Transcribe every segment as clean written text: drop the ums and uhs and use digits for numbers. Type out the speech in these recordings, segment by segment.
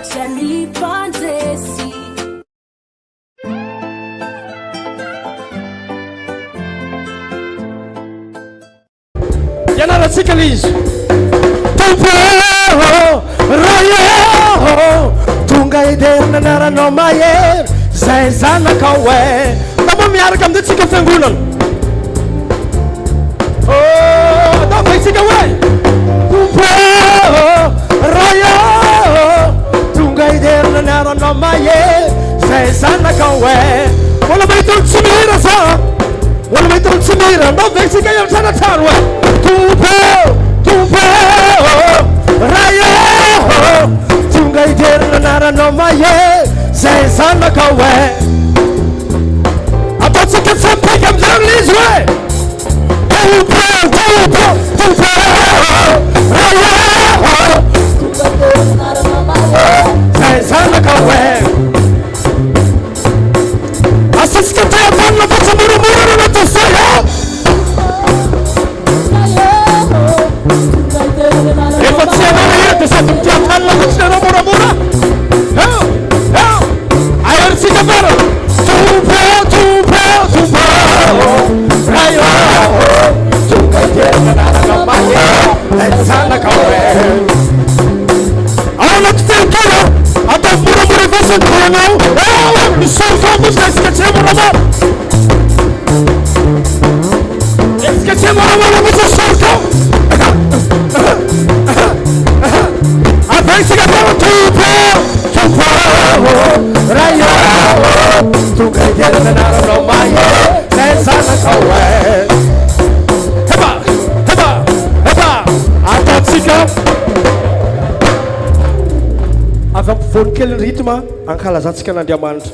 Ny Fanjesy ianaratsika lizy tompo rayo tonga iderina niaranao mahery zay zanakao e namo miaraka amintsika fiangonana ataova itsika hoe tompo rayo tonga iderina niaranao mahery zay zanakao e wala mahitolo tsy mihira sa wala mahitolo tsy mihira ataova itsika iamsanatrano e Tumpo rayo tonga iderina niaranao mahery zay zanakao e ataotsika tsampika amizany lizy hoe tumpo rayo zay zanakao e asitsika teatanina fatsamoramora natosaya efa tsy anana ety sady mitiatanina fatsynareo moramora aheritsika bara tumpo rayo tonga iderina niaranao mahery zanakao e ao anaty tenkena atao moramora vasantanao misorofamosina isika tsy moramora isika tsy moramora misasorokao avensika bara tumpo rayo tonga iderina niaranao mahery zay zanakao e heba ataotsika avy ampivoany kely rythme ankalazantsika n'Andriamanitra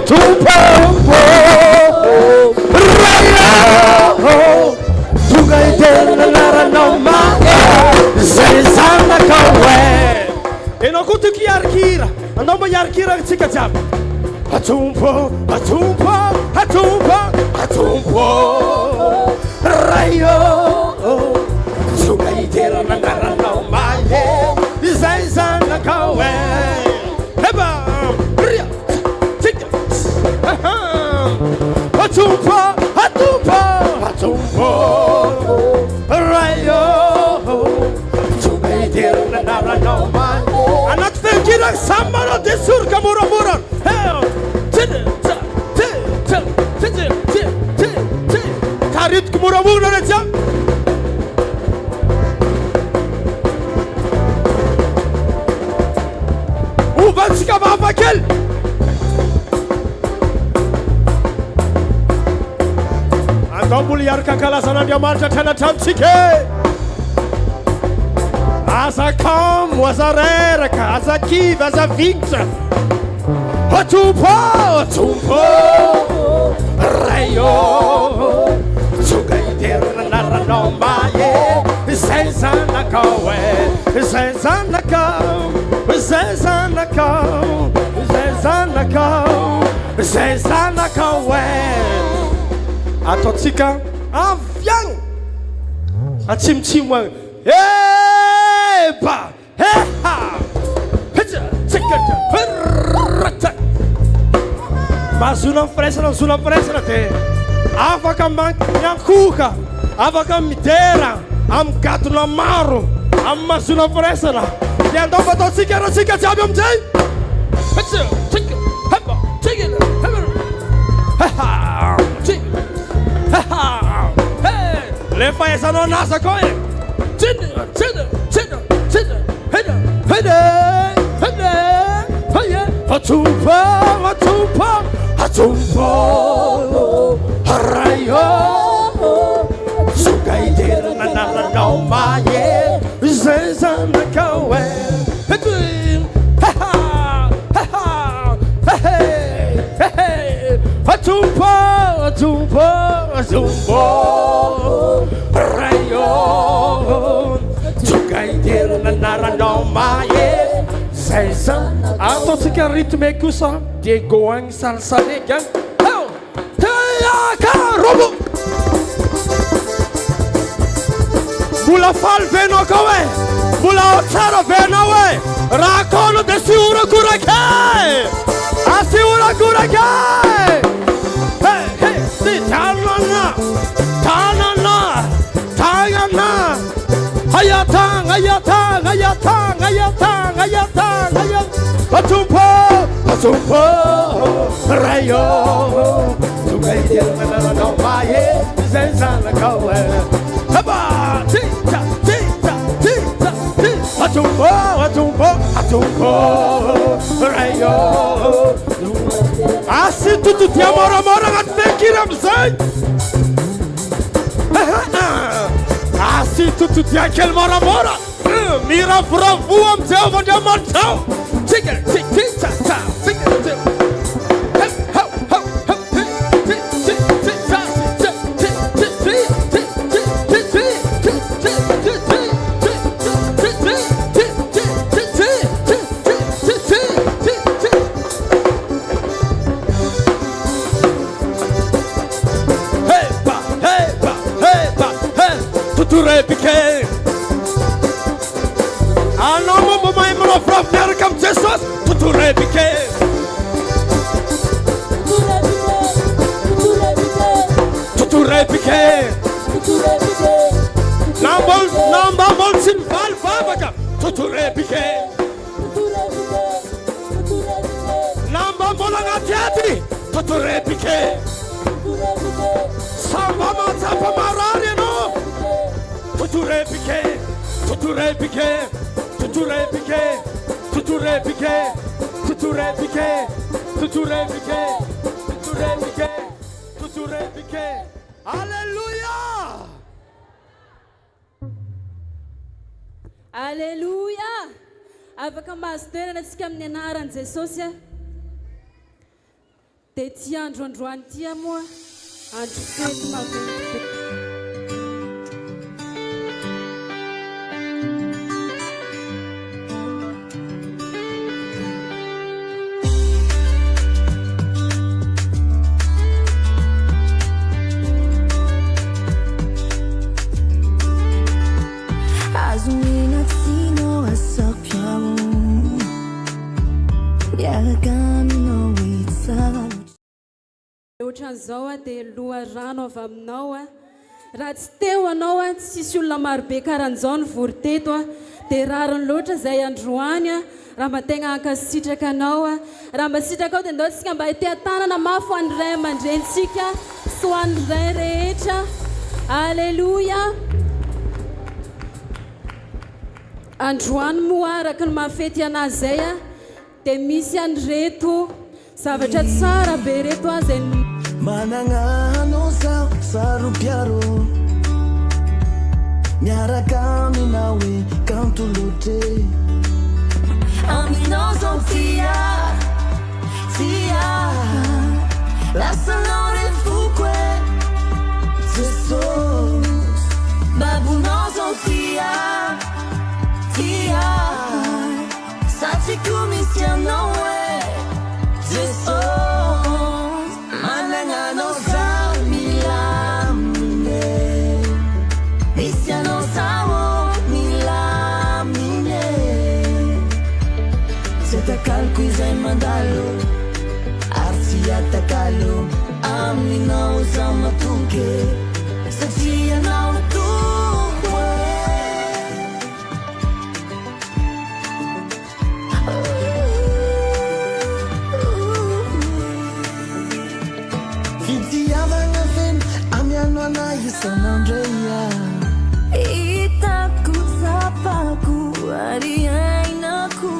tumpo rayo tonga iderina niaranao mahery zay zanakao e enao koa tiky iarikira anao mba iarikira tsika jiaby atumpo rayo tonga iderina niaranao mahery zay zanakao e heba ria tsika atumpo rayo tonga iderina niaranao mahery anaty fenkirana samy manao de soroka moramora taritiko moramora re jiaby ovantsika vavakely andao mbola iaraka ankalazan'Andriamanitra tranatrantsika aza kamo aza reraka aza kivy aza vingitra tumpo rayo tonga iderina niaranao mahery zay zanakao e zay zanakao e ataotsika aviagny atsimotsimo agny eba mahazona firaisana de afaka miankoka afaka midera amy gadona maro amy mahazona firaisana de andao fa ataotsika aratsika jiaby amizay le fahaizanao anazy koa e atumpo rayo tonga iderina niaranao mahery zay zanakao e atumpo rayo tonga iderina niaranao mahery zay zanakao ataotsika rythme kosa de go agny salisalegny agny teakarobo mbola faly venao kao e Volao tsara be anao hoe raha kono dia sy orakoraka asiorakoraka sy tanana tanana tanana ayatang ayatang ayatang ayatang ayatang ayatang atumpo atumpo rayo tukaidil manano maye zenzana kawe haba tita tita tita atumpo atumpo atumpo rayo asi tutu dia mora-mora kan fikiram zai asi tutu dia kel mora-mora mira pravuam jauh pada mantau tiga tita tita tiga Repike Anomo bumay mo from there come Jesus to repike to repike Nambol sin val babaga to repike Nambol bolanga teatri to repike Samba mazapa marari no to repike to repike to repike to repike to repike to repike to repike to repike hallelujah Hallelujah. Afaka masterana tsika amin'ny anaran'i Jesosy dia ty androandroany ty moa andro fety maventy Ohatran'izao dia loha rano avy aminao raha tsy teo anao tsisy olona marobe karan'izao nivory teto dia rariny loatra izay androany raha mba tegna hankasitraka anao raha mba sitraka ao dia ndao tsika mba hitea tanana mafy ho an'ny ray aman-drentsika sy ho an'ny ray rehetra alleluia androany moa araka ny mahafety anazy zay dia misy an'ireto zavatra tsara be reto zay manangano sao sarupiaro miaraka minawe kantulute aminoso tia tia la sonore fuque Jesus babunoso tia tia sati kumisiano Jesus Calcuizai mandalo Arsia takalo Aminau sama tuke Satia nau tuwe Fitia vangafen Amiano anayisan Andrea Itaku sapaku Ariainaku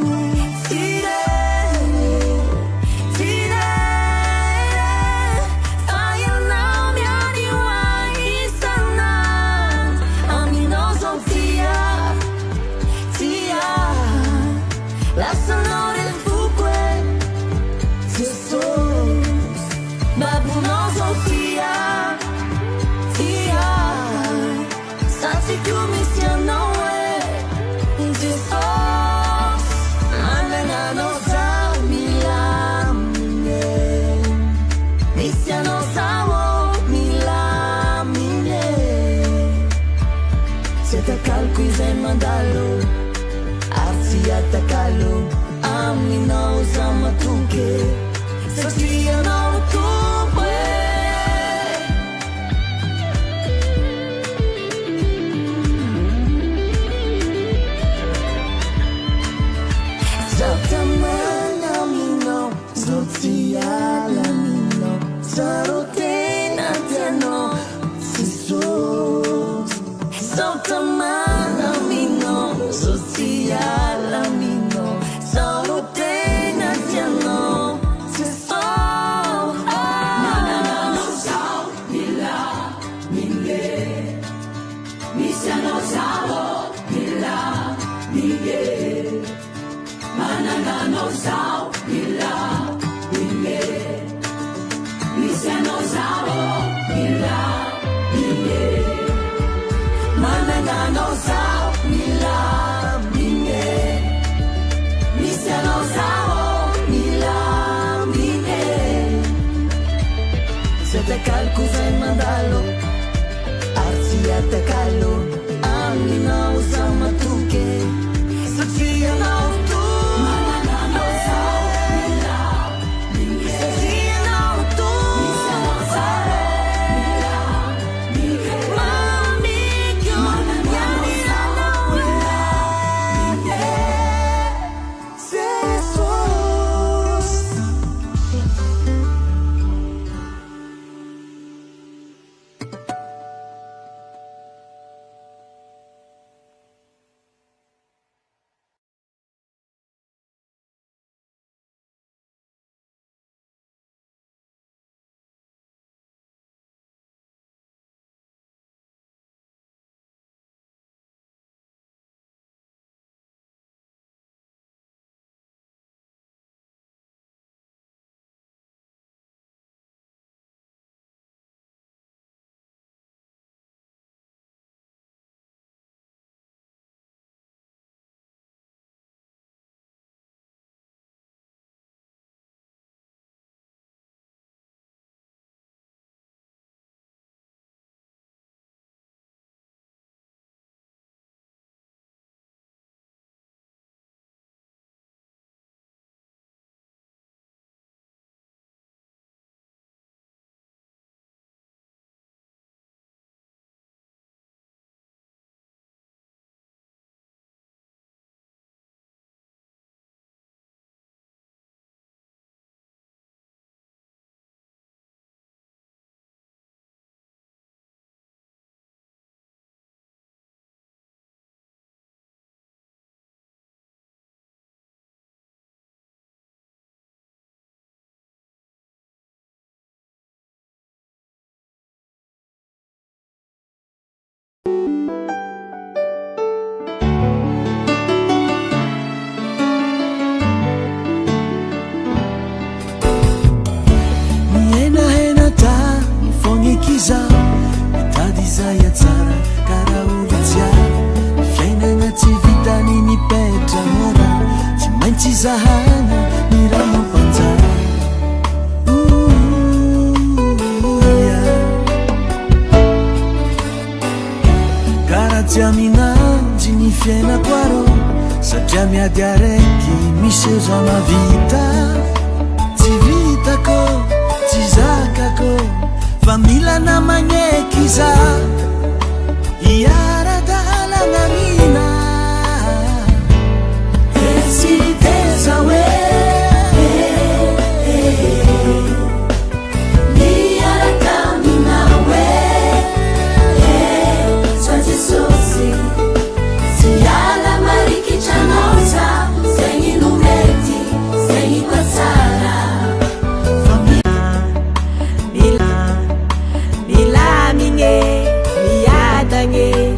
Calcuizai mandalo toke satria anao tompo zatamana aminao zao tsy ala aminao tsaro tena tianao Jesus zatamana aminao zao tsy ala aminao tsaro tena tianao Jesus mananao zao mila minge misy anao zao mila minge mananao zao mila minge misy anao zao mila minge mananao zao mila minge misy anao zao mila minge zatakalo zay mandalo ary tsy atakalo aminao zao matoke satria anao mananao zao mila minge satria anao misy anao zao mila minge mamiko mananao zao mila minge Jesus kiza mitady zay atsara karaha olo jiaby fiainana tsy vitany mipetra mora tsy maintsy zahana ny raha mampanjara karaha tsy aminanjy ny fiainako arô satria miady araiky misy za mavita tsy vitako tsy zakako fa milana magneky za iara-dalana mina desideza hoe miaraka mina hoe sa Jesosy tsy ala marikitranao za zegny no mety zegny koa tsara miadagny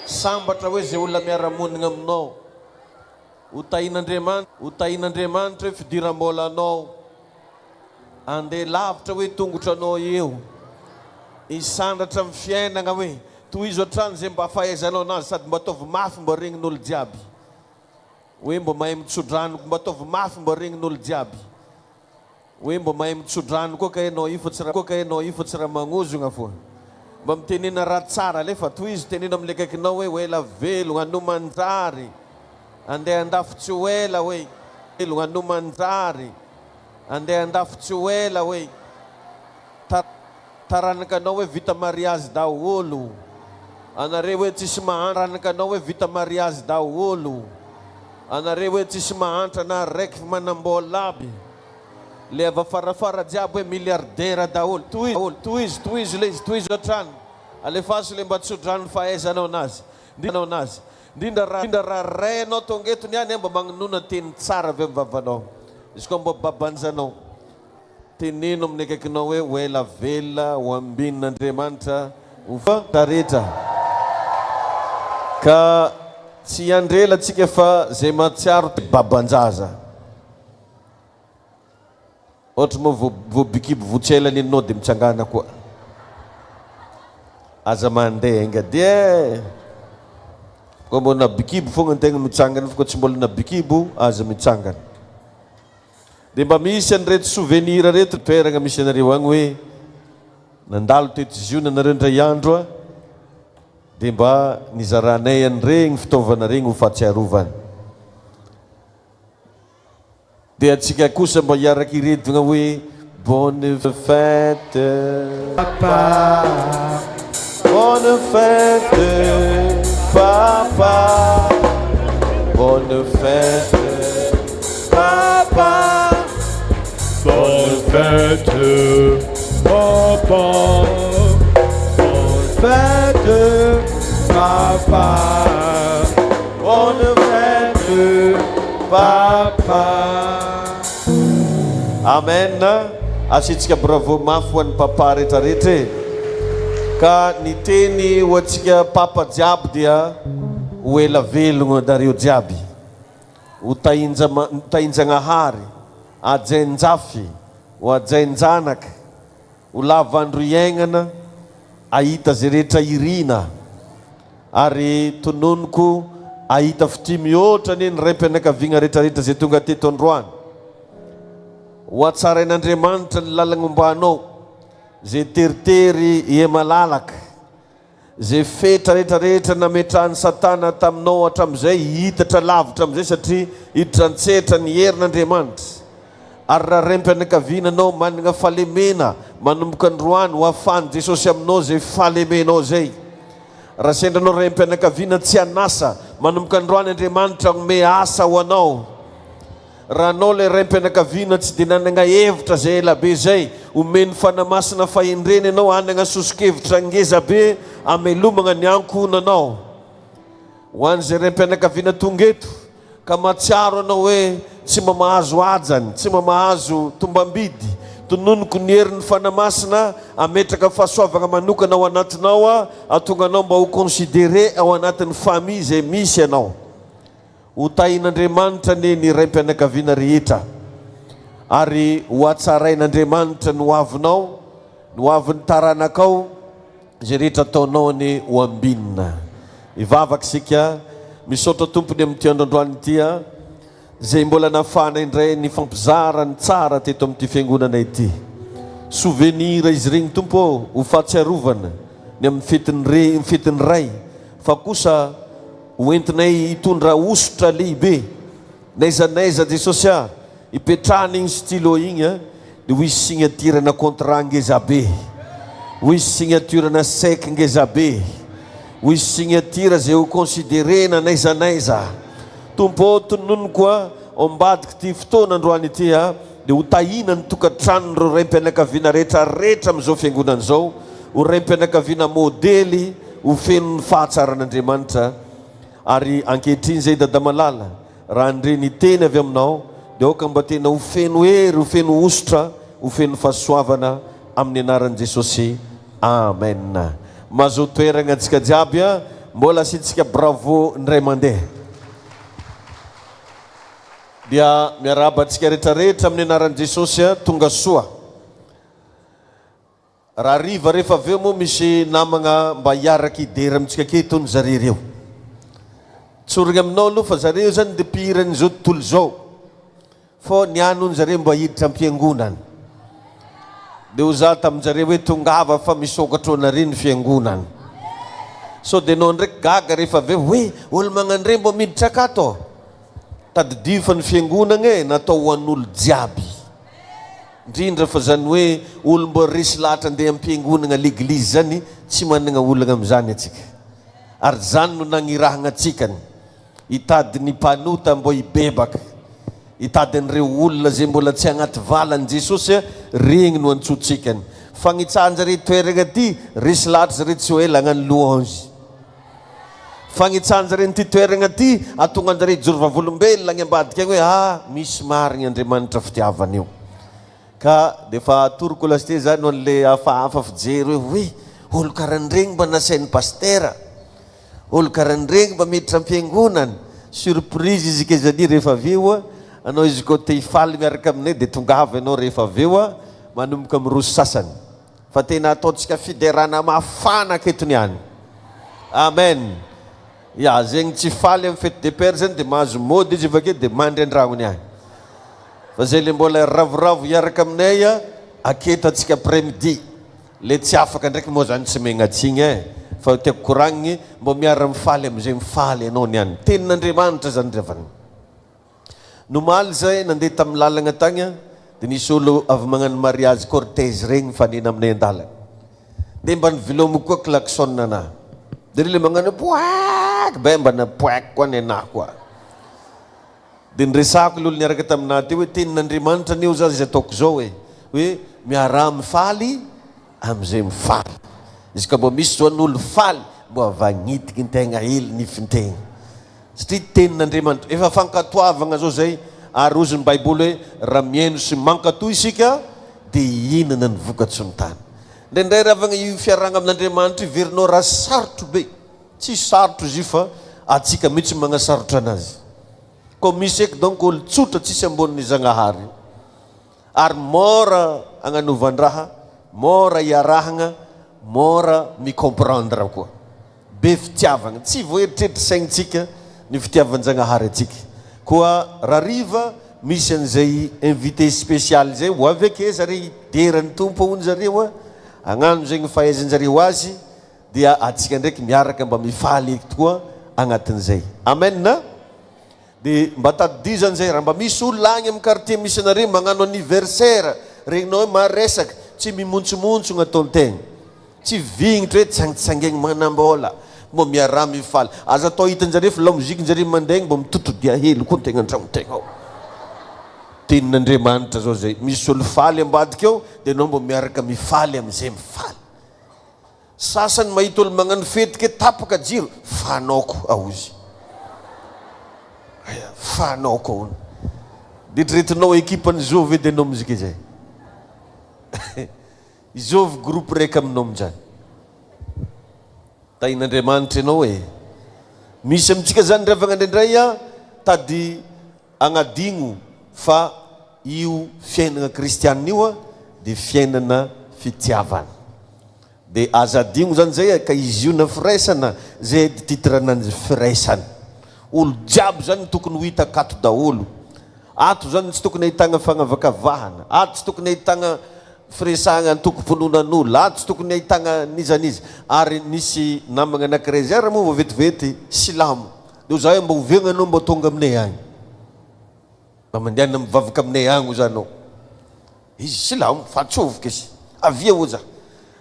Sambatra hoe zay olona miara-monina aminao. Utain'Andriamanitra hoe fidiram-bola anao. Andeha lavitra hoe tongotra anao eo. Isandratra amin'ny fiainana hoe tohizo hatrany zay mba fahaizanao anazy sady mba ataovy mafy mba regnin'olo jiaby. Hoe mba mahay mitsodrano mba ataovy mafy mba regnin'olo jiaby. Hoe mba mahay mitsodrano koa ka ianao io fa tsy raha magnozogna foa. Mba mitenena raha tsara le fa toy izy tenena amin'ny akaikinao hoe hoela velogna no manjary andeha andafo tsy hoela hoe velogna no manjary andeha andafo tsy hoela hoe taranakanao hoe vita mariazy daholo anareo hoe tsisy mahantra taranakanao hoe vita mariazy daholo anareo hoe tsisy mahantra na raiky manambola aby le avy farafara jiaby hoe milliardaire daholo toy izy otrany alefaso le mba tsodrano fahaizanao anazy ndrindra raha rainao tongetony ihany mba magnonona teny tsara avy amin'ny vavanao izy koa mba babanjanao teneno amin'ny akaikinao hoe oela vela ho ambinin'Andriamanitra ufa tareta ka tsy andrela tsika fa zay matsiaro babanjaza ohatra moa voabikibo votsela ninao dia mitsangana koa aza mandeha ingadia koa mbola bikibo fogna antegna mitsangana fa koa tsy mbola bikibo aza mitsangana dia mba misy an'ireto souvenir reto toerana misy anareo agny hoe nandalo teto Ziona nareo ndray andro dia mba nizaranay an'iregny fitaovana regny ho fahatsiarovana dia atsika kosa mba hiaraka iredogna hoe bonne fête papa, bonne fête papa, bonne fête papa, bonne fête papa, bonne fête papa, bonne fête papa. Amen. Asitsika bravo mafy ho an'ny papa rehetrarehetra ka ny teny ho antsika papa jiaby dia ho ela velogno dareo jiaby ho tahinjagnahary ajainjafy ho ajainjanaka ho lavandro iaignana ahita zay rehetra irina ary tononoko ahita fity mihoatra ane ny raim-pianakaviagna rehetrarehetra zay tonga teto androany ho atsarain'Andriamanitra ny lalagna ombanao zay teritery ie malalaka zay fetra rehetrarehetra nametrahany satana taminao hatram'izay hitatra lavitra am'izay satria hiditra antsetra ny herin'Andriamanitra ary raha raim-pianakaviananao manana fahalemena manomboka androany ho afahany Jesosy aminao zay fahalemenao zay raha sendranao raim-pianakaviana tsy anasa manomboka androany Andriamanitra ome asa ho anao raha anao le raim-pianakaviana tsy dia nanana hevitra zay elabe zay omeny fanamasina fahendreny anao anana sosokevitra ngezabe amelomagna ny ankonanao ho an'izay raim-pianakaviana tonga eto ka matsiaro anao hoe tsy mamahazo ajany tsy mamahazo tombambidy tononoko ny herin'ny fanamasina ametraka fahasoavana manokana ao anatinao atonga anao mba ho considéré ao anatin'ny famille zay misy anao ho tahin'Andriamanitra ny raim-pianakaviana rehetra ary ho atsarain'Andriamanitra ny hoavinao ny hoavin'ny taranakao zay rehetra ataonao ny ho ambinina ivavaka sika misaotra tompony amin'ity androandroany ity zay mbola nafana indray ny fampizarany tsara teto amin'ity fiangonana ity souvenir izy regny tompo ho fahatsiarovana ny amin'ny fetiny ray fa kosa hoentinay hitondra osotra lehibe naizanaiza Jesosy ipetrahana igny stylo igny dia ho isy signaturana contrat ngezabe ho isy signaturana sec ngezabe ho isy signature zay ho considérena naizanaiza tompo tononoko ambadika ty fotoana androany ity dia ho tahina ny tokantranon'ireo raim-pianakaviana rehetrarehetra amin'izao fiangonana zao ho raim-pianakaviana modely ho fenon'ny fahatsaran'Andriamanitra ary ankehitriny zay dada malala raha andreny teny avy aminao dia oka mba tena ho feno hery ho feno osotra ho feno fahasoavana amin'ny anaran'i Jesosy amen mahazo toerana antsika jiaby mbola asitsika bravo ndray mandeha dia miaraba antsika rehetrarehetra amin'ny anaran'i Jesosy tonga soa raha riva rehefa aveo moa misy namagna mba hiaraka idera amintsika keto ny zareo tsorigna aminao aloha fa zareo zany dia piran'izao tontolo zao fa nianony zareo mba hiditra am-piangonana dia ho za tamin'jareo hoe tongava fa misokatra anareo ny fiangonana so dia anao ndraiky gaga rehefa aveo hoe olo magnandre mba miditra akato tadidio fa ny fiangonana natao ho an'olo jiaby indrindra fa zany hoe olo mba resy lahatra andeha am-piangonana l'église zany tsy manana olana amin'izany atsika ary zany no nagnirahana atsikany hitady ny mpanota mbo hibebaka hitady an'ireo olona zay mbola tsy agnaty valan'i Jesosy regny no antsotsikany fagnitsahanjare toerana ty resy lahatra zare tsy hoe lagnano louange fagnitsahanjare nyty toerana ty atonganjare jorova volombelona agny ambadika agny hoe misy marigny Andriamanitra fitiavana io ka dia fa atoroko lasite zany ho an'le hafahafa fijery hoe olo karan'iregny mba nasain'ny pastera, olo karan'iregny mba miditra am-piangonana. Surprise izy ke zany rehefa avy eo anao izy koa te hifaly miaraka aminay dia tongavy anao rehefa avy eo manomboka miroso sasany. Fa tena ataontsika fiderana mafana aketony ihany. Amen. Ya zegny tsy faly amin'ny fête des pères zany dia mahazo mody izy avake dia mandry an-dragony ihany. Fa zay le mbola ravoravo hiaraka aminay aketo antsika après-midi. Le tsy afaka ndraiky moa zany tsy megnatsiny fa tiako koragniny mbo miara mifaly am'izay mifaly anao niany. Tenin'Andriamanitra zany revany. Nomaly zay nandeha tamin'ny lalagna tagny dia nisy olo avy magnano mariage cortège regny mifanena aminay an-dalagna. Dia mba nivelomiko koa klaxon anahy. Dia le magnano poak be mba na poak koa ny anahy koa. Dia niresako lolo niaraka taminahy teo hoe tenin'Andriamanitra nio za zay ataoko zao hoe miara mifaly am'izay mifaly. Izy ka mbo misy zao n'olo faly mbo avagnitika in-tegna hely nifintegna. Satria tenin'Andriamanitra efa fankatoavagna zao zay ary ozy ny Baiboly hoe raha mihaino sy mankatoy isika dia inona ny vokatry ny tany. Ndraindray ravagna io fiaragna amin'Andriamanitra iverinao raha sarotro be. Tsy sarotro izy io fa atsika mihitsy magnasarotra anazy. Ko misy eky donc olo tsotra tsisy ambonin'ny Zagnahary. Ary mora agnanovandraha, mora iarahagna, mora micomprendre koa. Be fitiavagna, tsy voeritreritry saignintsika ny fitiavan-Jagnahary atsika. Koa rariva misy an'izay invité spécial zay ho avy ake zare deran'ny tompo hono zareo agnano zegny fahaizan-jareo azy dia atsika ndraiky miaraka mba mifaly tokoa agnatin'izay. Amen na? Dia mba tadidizany zay raha mba misy olona agny amin'ny quartier misy anareo magnano anniversaire regninao hoe maresaka tsy mimontsimontso gn'ataon-tegna, tsy vignitra hoe tsangitsangegny manambola mbo miara mifaly. Aza atao hitan-jareo fa lamozikin-jareo mandaigny mbo mitotodia hely koa tegna an-tragno-tegna ao. Tenin'Andriamanitra zao zay misy olo faly ambadika eo dia anao mbo miaraka mifaly am'izay mifaly. Sasany mahita olo magnano fetike tapaka jiro fanaoko aozy fanaoko aono ditretinao ekipany zovy dia anao mizika izay izovy groupe raika aminao amin'izany. Tain'Andriamanitra ianao misy amintsika zany revagna indraindray tady agnadigno fa io fiainana kristianina io dia fiainana fitiavana. Dia aza adigno zany zay ka izy io na firaisana zay titre ananjy firaisana. Olo jiaby zany tokony ho hita akato daholo. Ato zany tsy tokony ahitagna fagnavakavahana, ato tsy tokony ahitagna firesagna antokom-pononan'olo, ato tsy tokony ahitagna nizanizy. Ary nisy namagna anankiray zay raha moa vetivety silamo dia ho zaho mba hovegna anao mba tonga aminay agny mba mandehana mivavaka aminay agny ho zanao. Izy silamo fatsovoka izy avia ho za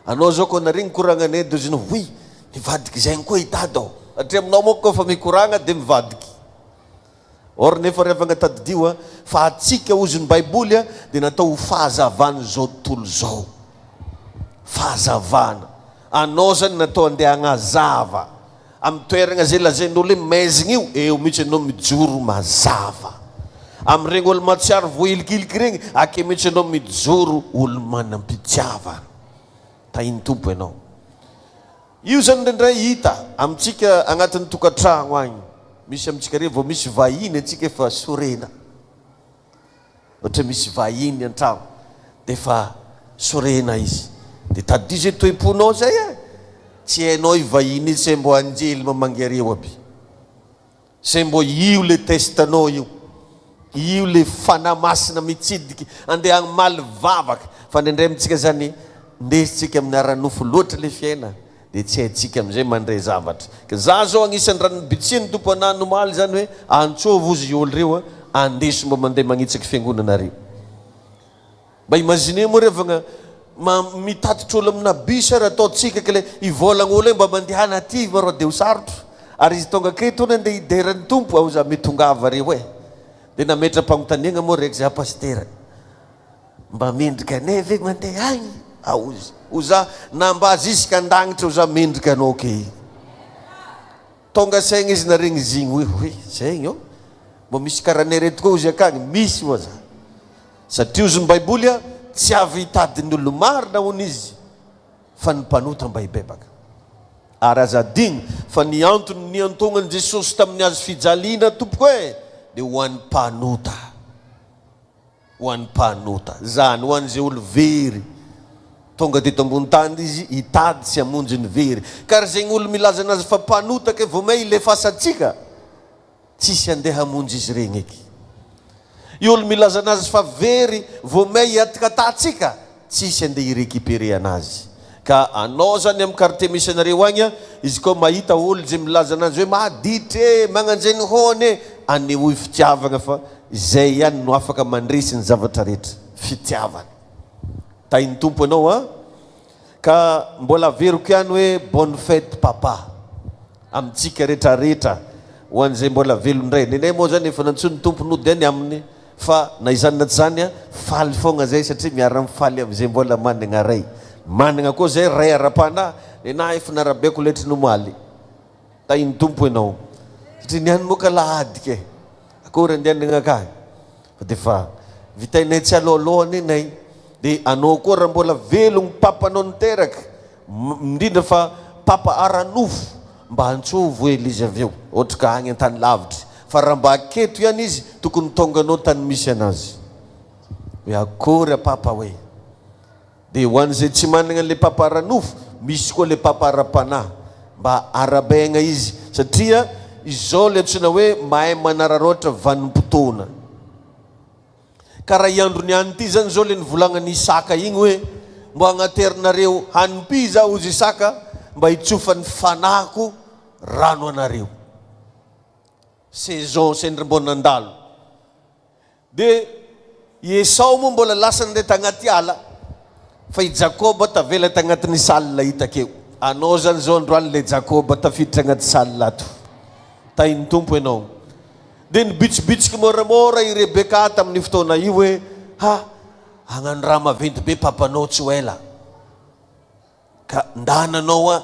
anao zao koa naregny koragnanay dia ozy hoe mivadiky zay koa hitady ao satria aminao moa koa fa mikoragna dia mivadiky. Or nefa revagna tadidio fa atsika ozy ny Baiboly dia natao ho fahazavana zao tontolo zao. Fahazavana anao zany natao andeha agnazava amin'ny toeragna zay lazain'olo hoe maizigna io eo mihitsy anao mijoro mazava. Amin'ireny olo matsiaro voilikiliky regny ake mihitsy anao mijoro olo manam-pitiavana. Tainy tompo ianao. Io zany ndraindray hita amintsika agnatin'ny tokantragno agny. Misy amintsika re vao misy vahiny antsika efa sorena. Ohatra misy vahiny an-tragno dia efa sorena izy. Dia tadidio zay toe-ponao zay tsy hainao io vahiny izy, say mbo anjely mamangareo aby. Say mbo io le testanao io le fanamasina mitsidiky andeha agny maly vavaka. Fa ndraindray amintsika zany ndesitsika amin'ny aranofo loatra le fiaina dia tsy haintsika amin'izay mandray zavatra. Ka za zao agnisan'ny ranobitsiny tompo anahy nomaly zany hoe antsova ozy olo reo andeso mba mandeha magnitsaka fiangonanareo. Mba imagine moa revagna mitatitra olo amina bus raha ataotsika ka le ivolagna olo mba mandehana aty marao dia ho sarotro. Ary izy tonga aketo ony andeha hideran'ny tompo ao za mitongava reo dia nametra mpagnotaniagna moa raiky za pastera mba mendrika anay ve mandeha agny aozy ho za na mba ziska andagnitra ho za mendrika anao ke tonga saigna izy naregny zigny hoe zegny eo mbo misy karanay reto koa ozy akagny misy hoa za satria ozy ny Baiboly tsy avy hitadin'olo marina hony izy fa ny mpanota mba hibebaka. Ary aza digny fa ny antony ny antongan'i Jesosy tamin'ny azo fijaliana tompoko hoe dia ho an'ny mpanota, ho an'ny mpanota zany ho an'izay olo very tonga teto ambony tany izy hitady sy hamonjy ny very. Ka zegny olo milaza anazy fa mpanota ke vao may ilefasantsika tsisy andeha hamonjy izy regny eky. I olo milaza anazy fa very vao may hiatikatatsika tsisy andeha irekipere anazy. Ka anao zany amin'ny quartier misy anareo agny izy koa mahita olo zay milaza anazy hoe mahaditra magnanjeny hone anehoy fitiavagna fa zay ihany no afaka mandresy ny zavatra rehetra, fitiavana. Tainy tompo anao a ka mbola veriko ihany hoe bonne fête papa amintsika rehetrarehetra ho an'izay mbola velondray. Nenay moa zany efa nantsony tompo nody any aminy fa na izany na tsy zany a faly foagna zay satria miara-mifaly amin'izay mbola managna ray. Managna koa zay ray ara-pana nenahy efa narabeko letry nomaly. Tainy tompo ianao satria niany moa ka lahadika akory andehanagna akany fa dia fa vitainay tsy alohalohany inay dia anao koa raha mbola velogny papanao niteraka indrindra fa papa aranofo mba antsovo hely izy avy eo ohatra ka agny an-tany lavitra fa raha mba aketo ihany izy tokony tonganao tany misy anazy hoe akory a papa hoe. Dia ho an'izay tsy managna le papa aranofo misy koa le papa ara-panahy mba arabaigna izy satria izao le antsoina hoe mahay manararoatra vanim-potoana. Ka raha iandro ny any ty zany zao le nivolagnany Isaka igny hoe mbo agnaterinareo hanimpi zaho ozy Isaka mba hitsofan'ny fanahiko rano anareo. Saison sendrimbo nandalo. Dia i Esau moa mbola lasa nandeha tagnaty ala fa i Jakoba tavela tagnatin'ny salina hitakeo. Anao zany zao androany le Jakoba tafiditra agnaty salina ato. Tainy tompo ianao. Dia nibitsibitsika moramora i Rebeka tamin'ny fotoana io hoe ha hagnano raha maventy be papanao tsy ho ela ka ndananao a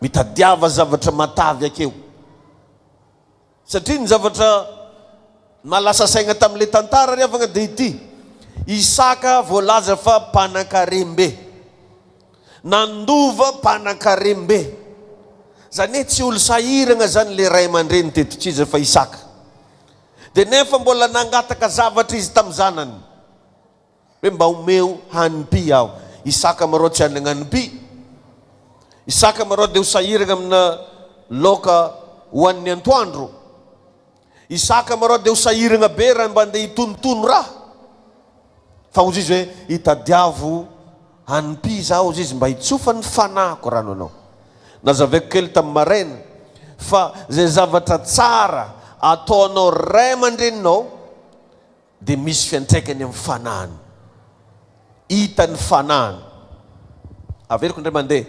mitadiava zavatra matavy akeo satria ny zavatra malasa saigna tamin'le tantara riavagna dia ity Isaka voalaza fa mpanan-karembe nandova mpanan-karembe zany hoe tsy olo sahiragna zany le ray aman-dreny tetitriza fa Isaka dia nefa mbola nangataka zavatra izy tamin'ny zanany hoe mba omeo hanimpi aho. Isaka marao tsy hanagna hanimpi. Isaka marao dia ho sahiragna amina loka hoan'ny antoandro. Isaka marao dia ho sahiragna be raha mba andeha hitonotono raha fa ozy izy hoe hitadiavo hanimpi zaho ozy izy mba hitsofany fanahiko rano anao. Nazavaiko kely tamin'ny maraina fa zay zavatra tsara ataonao ray aman-dreninao dia misy fiantraikany amin'ny fanahany, hitany fanahany. Averiko indray mandeha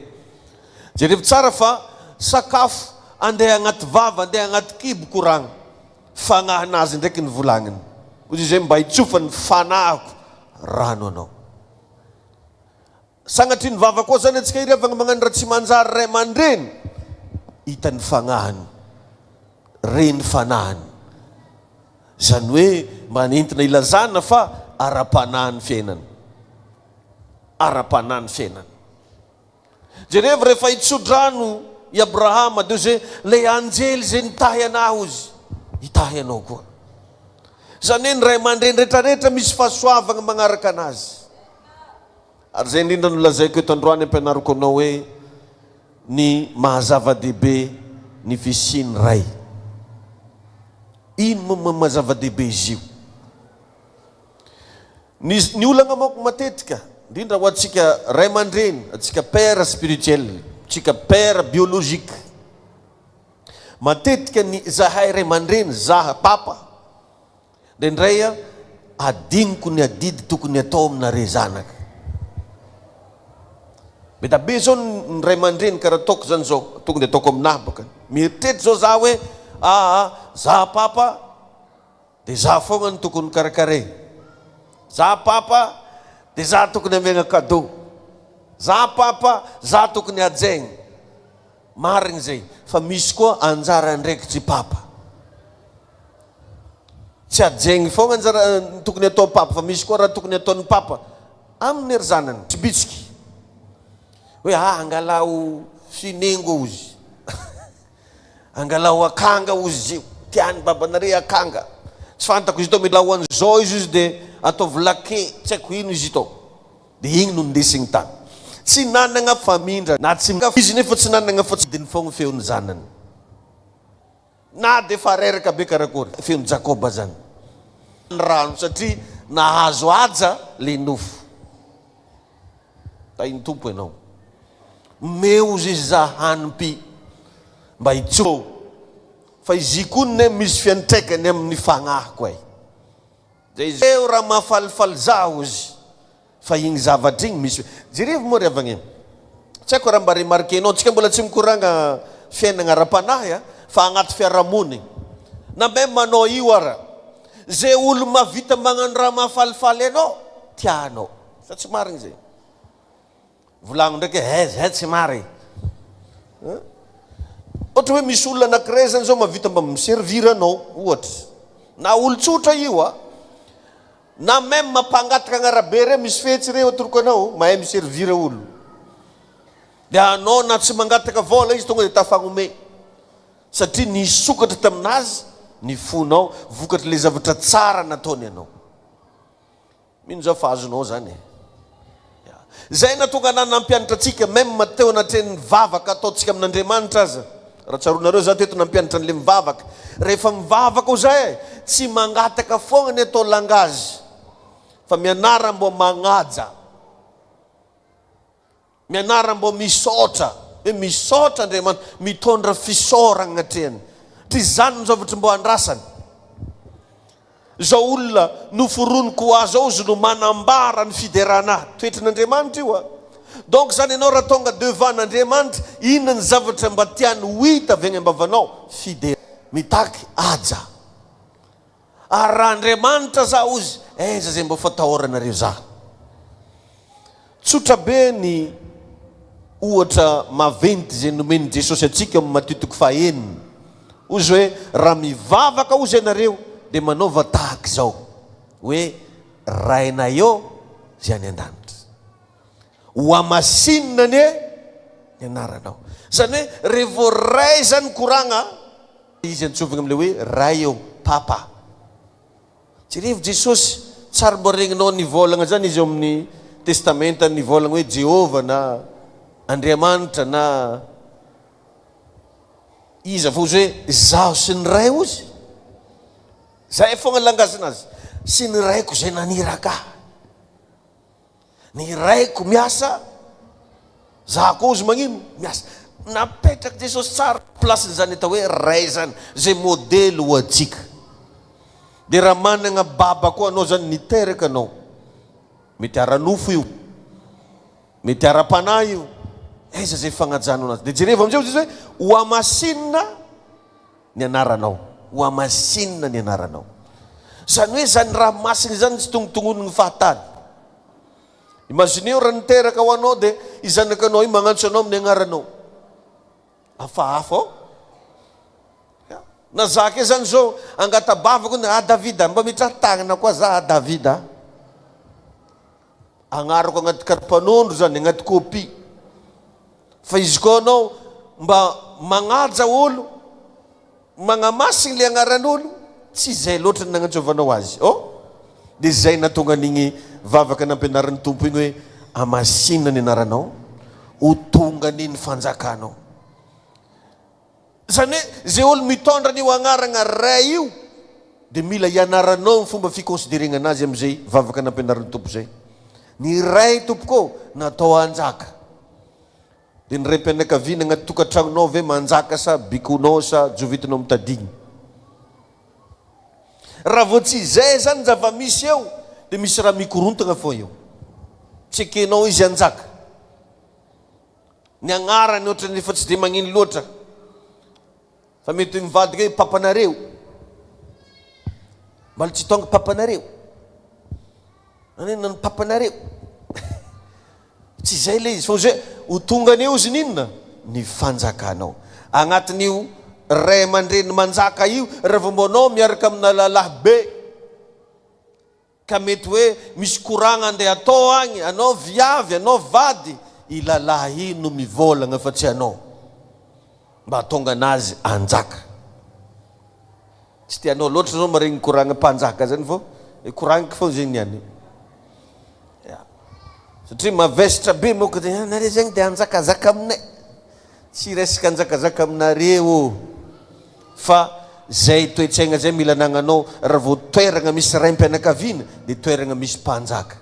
jerevy tsara fa sakafo andeha agnaty vava andeha agnaty kibo koragna fanahanazy ndraiky ny volagniny ozy izy hoe mba hitsofany fanahiko rano anao. Sagnatry ny vava koa zany atsika irevagna magnano raha tsy manjary ray aman-dreny hitany fanahany reny fanahany zany hoe mba nentina ilazana fa ara-panahany fiainany, ara-panahany fiainany. Jerevy rehefa hitsodrano i Abrahama dia ozy hoe le anjely zay nitahy anahy ozy hitahy anao koa. Zany hoe ny ray aman-dreny rehetrarehetra misy fahasoavagna magnaraka anazy. Ary zay indrindra no lazaiko eto androany ampianariko anao hoe ny maha-zava-dehibe ny fisiany ray. Ino moa maha-zava-dehibe izy io? Ny olagna moko matetika indrindra ho atsika ray aman-dreny, atsika père spirituel, atsika père biologique, matetika ny zahay ray aman-dreny zaha papa ndraindray a adigniko ny adidy tokony atao aminare zanaka. Mety be zao ny ray aman-dreny karaha ataoko zany zao tokony dia ataoko aminahy baka mieritreritra zao za hoe za papa dia za foagna ny tokony karakare, za papa dia za tokony amiagna cadeau, za papa za tokony ajaigny. Marigny zay fa misy koa anjara andraikitsy papa tsy ajegny fogna anjara tokony atao papa fa misy koa raha tokony ataon'ny papa amin'ny ery zanany tsy bitsiky hoe angalao finengo ozy angalao akanga ozy tiany babanare akanga tsy fantako izy tao milao an'izao izy dia ataovy lake tsy haiko ino izy tao dia igny no ndesigny tany tsy nanagna famindra na tsy izy nefa tsy nanagna fa tsy diny fogna feon'ny zanany na dia fa reraka be karakory feon'ny jakoba zany rano satria nahazo aja le nofo tainy tompo ianao meo izy za hanimpi mba hitso fa izy konne misy fiantraikany amin'ny fagnahiko ay zay izy eo raha mahafalifaly zaho izy fa igny zavatra igny misy jerevy moa ry avagny tsy haiko raha mba remarkenao tsika mbola tsy mikoragna fiainagna ara-panahy fa agnaty fiarahamony na même manao io ara zay olo mavita magnano raha mahafalifaly anao tianao fa tsy marigny zay volagno ndraiky zay tsy mary ohatra hoe misy olona anankiray zany zao mavita mba miservira anao ohatra na olo tsotra io na même mampangataka agnarabe re misy fetsy re atoroko anao mahay miservira olo dia anao na tsy mangataka vola izy tonga dia tafagnome satria nisokatra taminazy ny fonao vokatra le zavatra tsara nataony anao mino zao fahazonao zany zay natonga nampianatra atsika même mateo anatren'ny vavaka ataotsika amin'Andriamanitra aza raha tsaronareo za teto nampianatra an'le mivavaka rehefa mivavaka o zay tsy mangataka fogna ny atao langazy fa mianara mbo magnaja mianara mbo misaotra hoe misaotra Andriamanitra mitondra fisaoragna agnatrehany ty zany ny zavatra mbo andrasany zao olona noforoniko azy ao izy no manambara ny fiderana toetran'Andriamanitra io donc zany ianao raha tonga devant n'Andriamanitra inona ny zavatra mba tiany ho hita avy agny ambavanao fidera mitaky aja ary raha Andriamanitra zaho izy aiza zay mba fatahoranareo za tsotra be ny ohatra maventy zay nomeny Jesosy atsika amin'ny Mateo 5 ozy hoe raha mivavaka ozy ianareo dia manaova tahaka izao hoe raina eo zay any an-danitra ho amasinina ny anaranao zany hoe revo ray zany koragna izy antsovigna am'le hoe ray eo papa tsy revo Jesosy tsara mbo regninao nivolagna zany izy eo amin'ny testamenta nivolagna hoe Jehova na Andriamanitra na iza fa ozy hoe zaho sy ny ray ozy zay fogna langazana azy sy ny raiko zay naniraka ny raiko miasa za koa ozy magnino miasa napetraka Jesosy tsara place zany atao hoe ray zany zay modely ho atsika dia raha managna baba koa anao zany niteraka anao mety ara-nofo io mety ara-panahy io aiza zay fagnajanao anazy dia jereva amizay izy hoe ho amasinina ny anaranao ho amasinina ny anaranao zany hoe zany raha masina zany tsy tongotongoniny fahatany imagineo raha niteraka ho anao dia izanakanao io magnantso anao amin'ny agnaranao hafahafa ao na zaka e zany zao angatabavako Davida mba mitratagnana koa za Davida agnarako agnaty karapanondro zany agnaty kopy fa izy koa anao mba magnaja olo magnamasiny le agnaran'olo tsy zay loatra nagnantsovanao azy dia zay natonga n'igny vavaka nampianaran'ny tompo igny hoe amasinina ny anaranao ho tonga n'iny fanjakanao zany hoe zay olo mitondra n'io agnarana ray io dia mila ianaranao ny fomba fikonsiderena anazy am'izay vavaka nampianaran'ny tompo zay ny ray tompoko natao anjaka dia ny ray mpianakaviana agnaty tokantragnonao ve manjaka sa bikonao sa jovitinao mitadigny raha vo tsy zay zany zava-misy eo dia misy raha mikorontagna fo eo tsy ekenao izy anjaka ny agnarany ohatrany efa tsy dia magnino loatra fa mety mivadika hoe papanareo mbaly tsy tonga papanareo anenona ny papanareo tsy zay le izy fa ozy hoe ho tonga aneo izy ninona ny fanjakanao agnatin'io ray aman-dreny manjaka io rehefa mbonao miaraka amina lalahy be ka mety hoe misy koragna andeha atao agny, anao viavy, anao vady, i lalahy ino mivolagna fa tsy anao, mba tonga anazy anjaka. Tsy tianao loatra zao maregny koragna mpanjaka zany fô koragniko fô zegny niany. Satria mavesatra be moka dia nare zegny dia anjakazaka aminay, tsy resaka anjakazaka aminareo fa zay toetsaigna zay mila nagnanao. Raha vao toeragna misy raim-pianakaviana dia toeragna misy mpanjaka,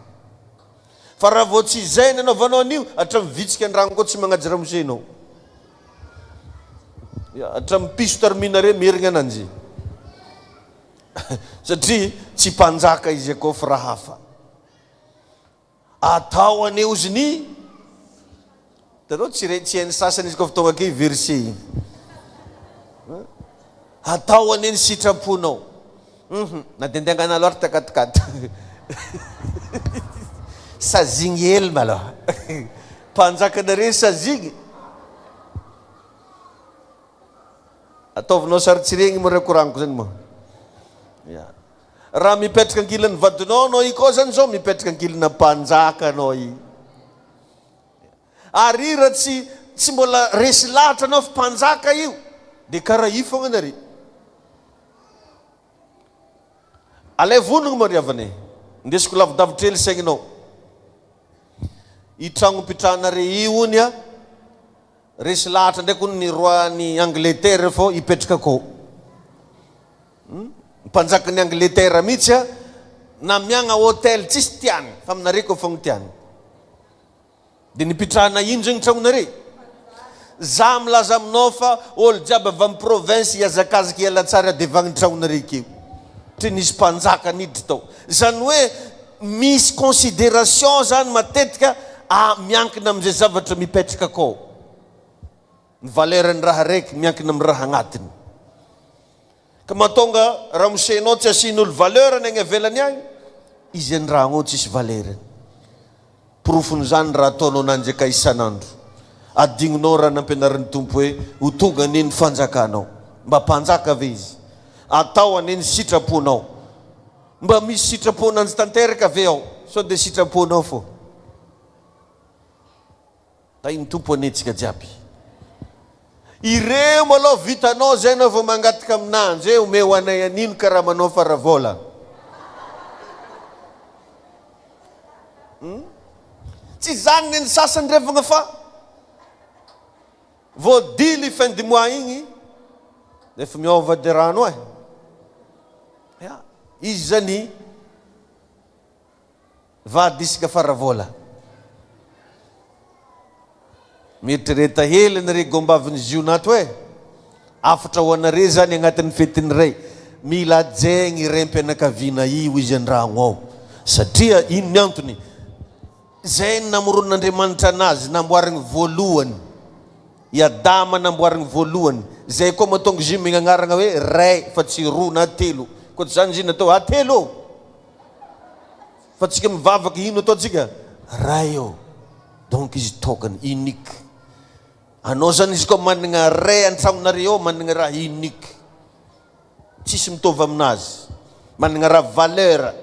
fa raha vao tsy zay nanaovanao an'io hatramin'ny vitsika an-dragno koa tsy magnaja ramosenao, hatramin'ny piso tarimina re mierigna ananjy satria tsy mpanjaka izy akao fa raha hafa. Atao aneo izy ny tanao tsy hainy sasany izy koa fa tonga ake verset igny, atao aneny sitraponao. Na dendiangana loatra takatikaty sazigny hely maloha mpanjakanare sazigny ataovinao sarotsiregny mo rekoraniko zany mo. Raha mipetraka ankilan'ny vadinao anao i koa zany zao mipetraka ankilana mpanjaka anao i. Ary raha tsy mbola resy lahatra anao fa mpanjaka io dia karaha io fogna nare. Alay vonogno mo riavane, ndesiko lavidavitra hely saigninao. I tragno pitrahanare io ony a resy lahatra ndraiky ny roan'ny Angleterre fô ipetraka akao. Mpanjaka ny Angleterre mihitsy a na miagna hôtel tsisy tiany fa aminare koa fogna tiany. Dia nipitrahana ino zegny tragnonare? Za milaza aminao fa olo jiaby avy amin'ny province hiazakazaky hiala tsara devagny tragnonare keo, satria nisy mpanjaka niditra tao. Zany hoe misy considération zany matetika miankina amin'izay zavatra mipetraka akao. Ny valeran'ny raha raiky miankina amin'ny raha agnatiny. Ka mahatonga raha mosenao tsy asian'olo valerany agny avelany agny, izy an-dragno tsisy valerany. Profony zany raha ataonao nanjaka isan'andro. Adigninao raha nampianarin'ny tompo hoe ho tonga aneny fanjakanao, mba mpanjaka ve izy. Atao aneny sitraponao, mba misy sitraponanzy tanteraka ve ao, sao dia sitraponao fô. Iny tompo anetsika jiaby. Ireo maloha vitanao zay anao vao mangataka aminanjy hoe ome ho anay anino ka raha manao faravola. Tsy zany neny sasany revagna fa voadily fin du mois igny dia efa miova de rano e. Izy zany vady isaka faravola. Mieritreretra hely nare gombavin'ny Ziona ato hoe afatra ho anare zany agnatin'ny fetin'ny ray, mila jegny raim-pianakaviana io izy an-dragno ao. Satria ino ny antony? Zay namoron'Andriamanitra anazy namboarigny voalohany, i Adama namboarigny voalohany. Zay koa mahatonga izy mignanarana hoe ray fa tsy roa na telo. Koa zany izy natao telo fa tsika mivavaky ino atao tsika? Ray eo. Donc izy tokany unique. Anao zany izy koa manana ray an-tragnonareo manana raha unique, tsisy mitovy aminazy, manana raha valeur.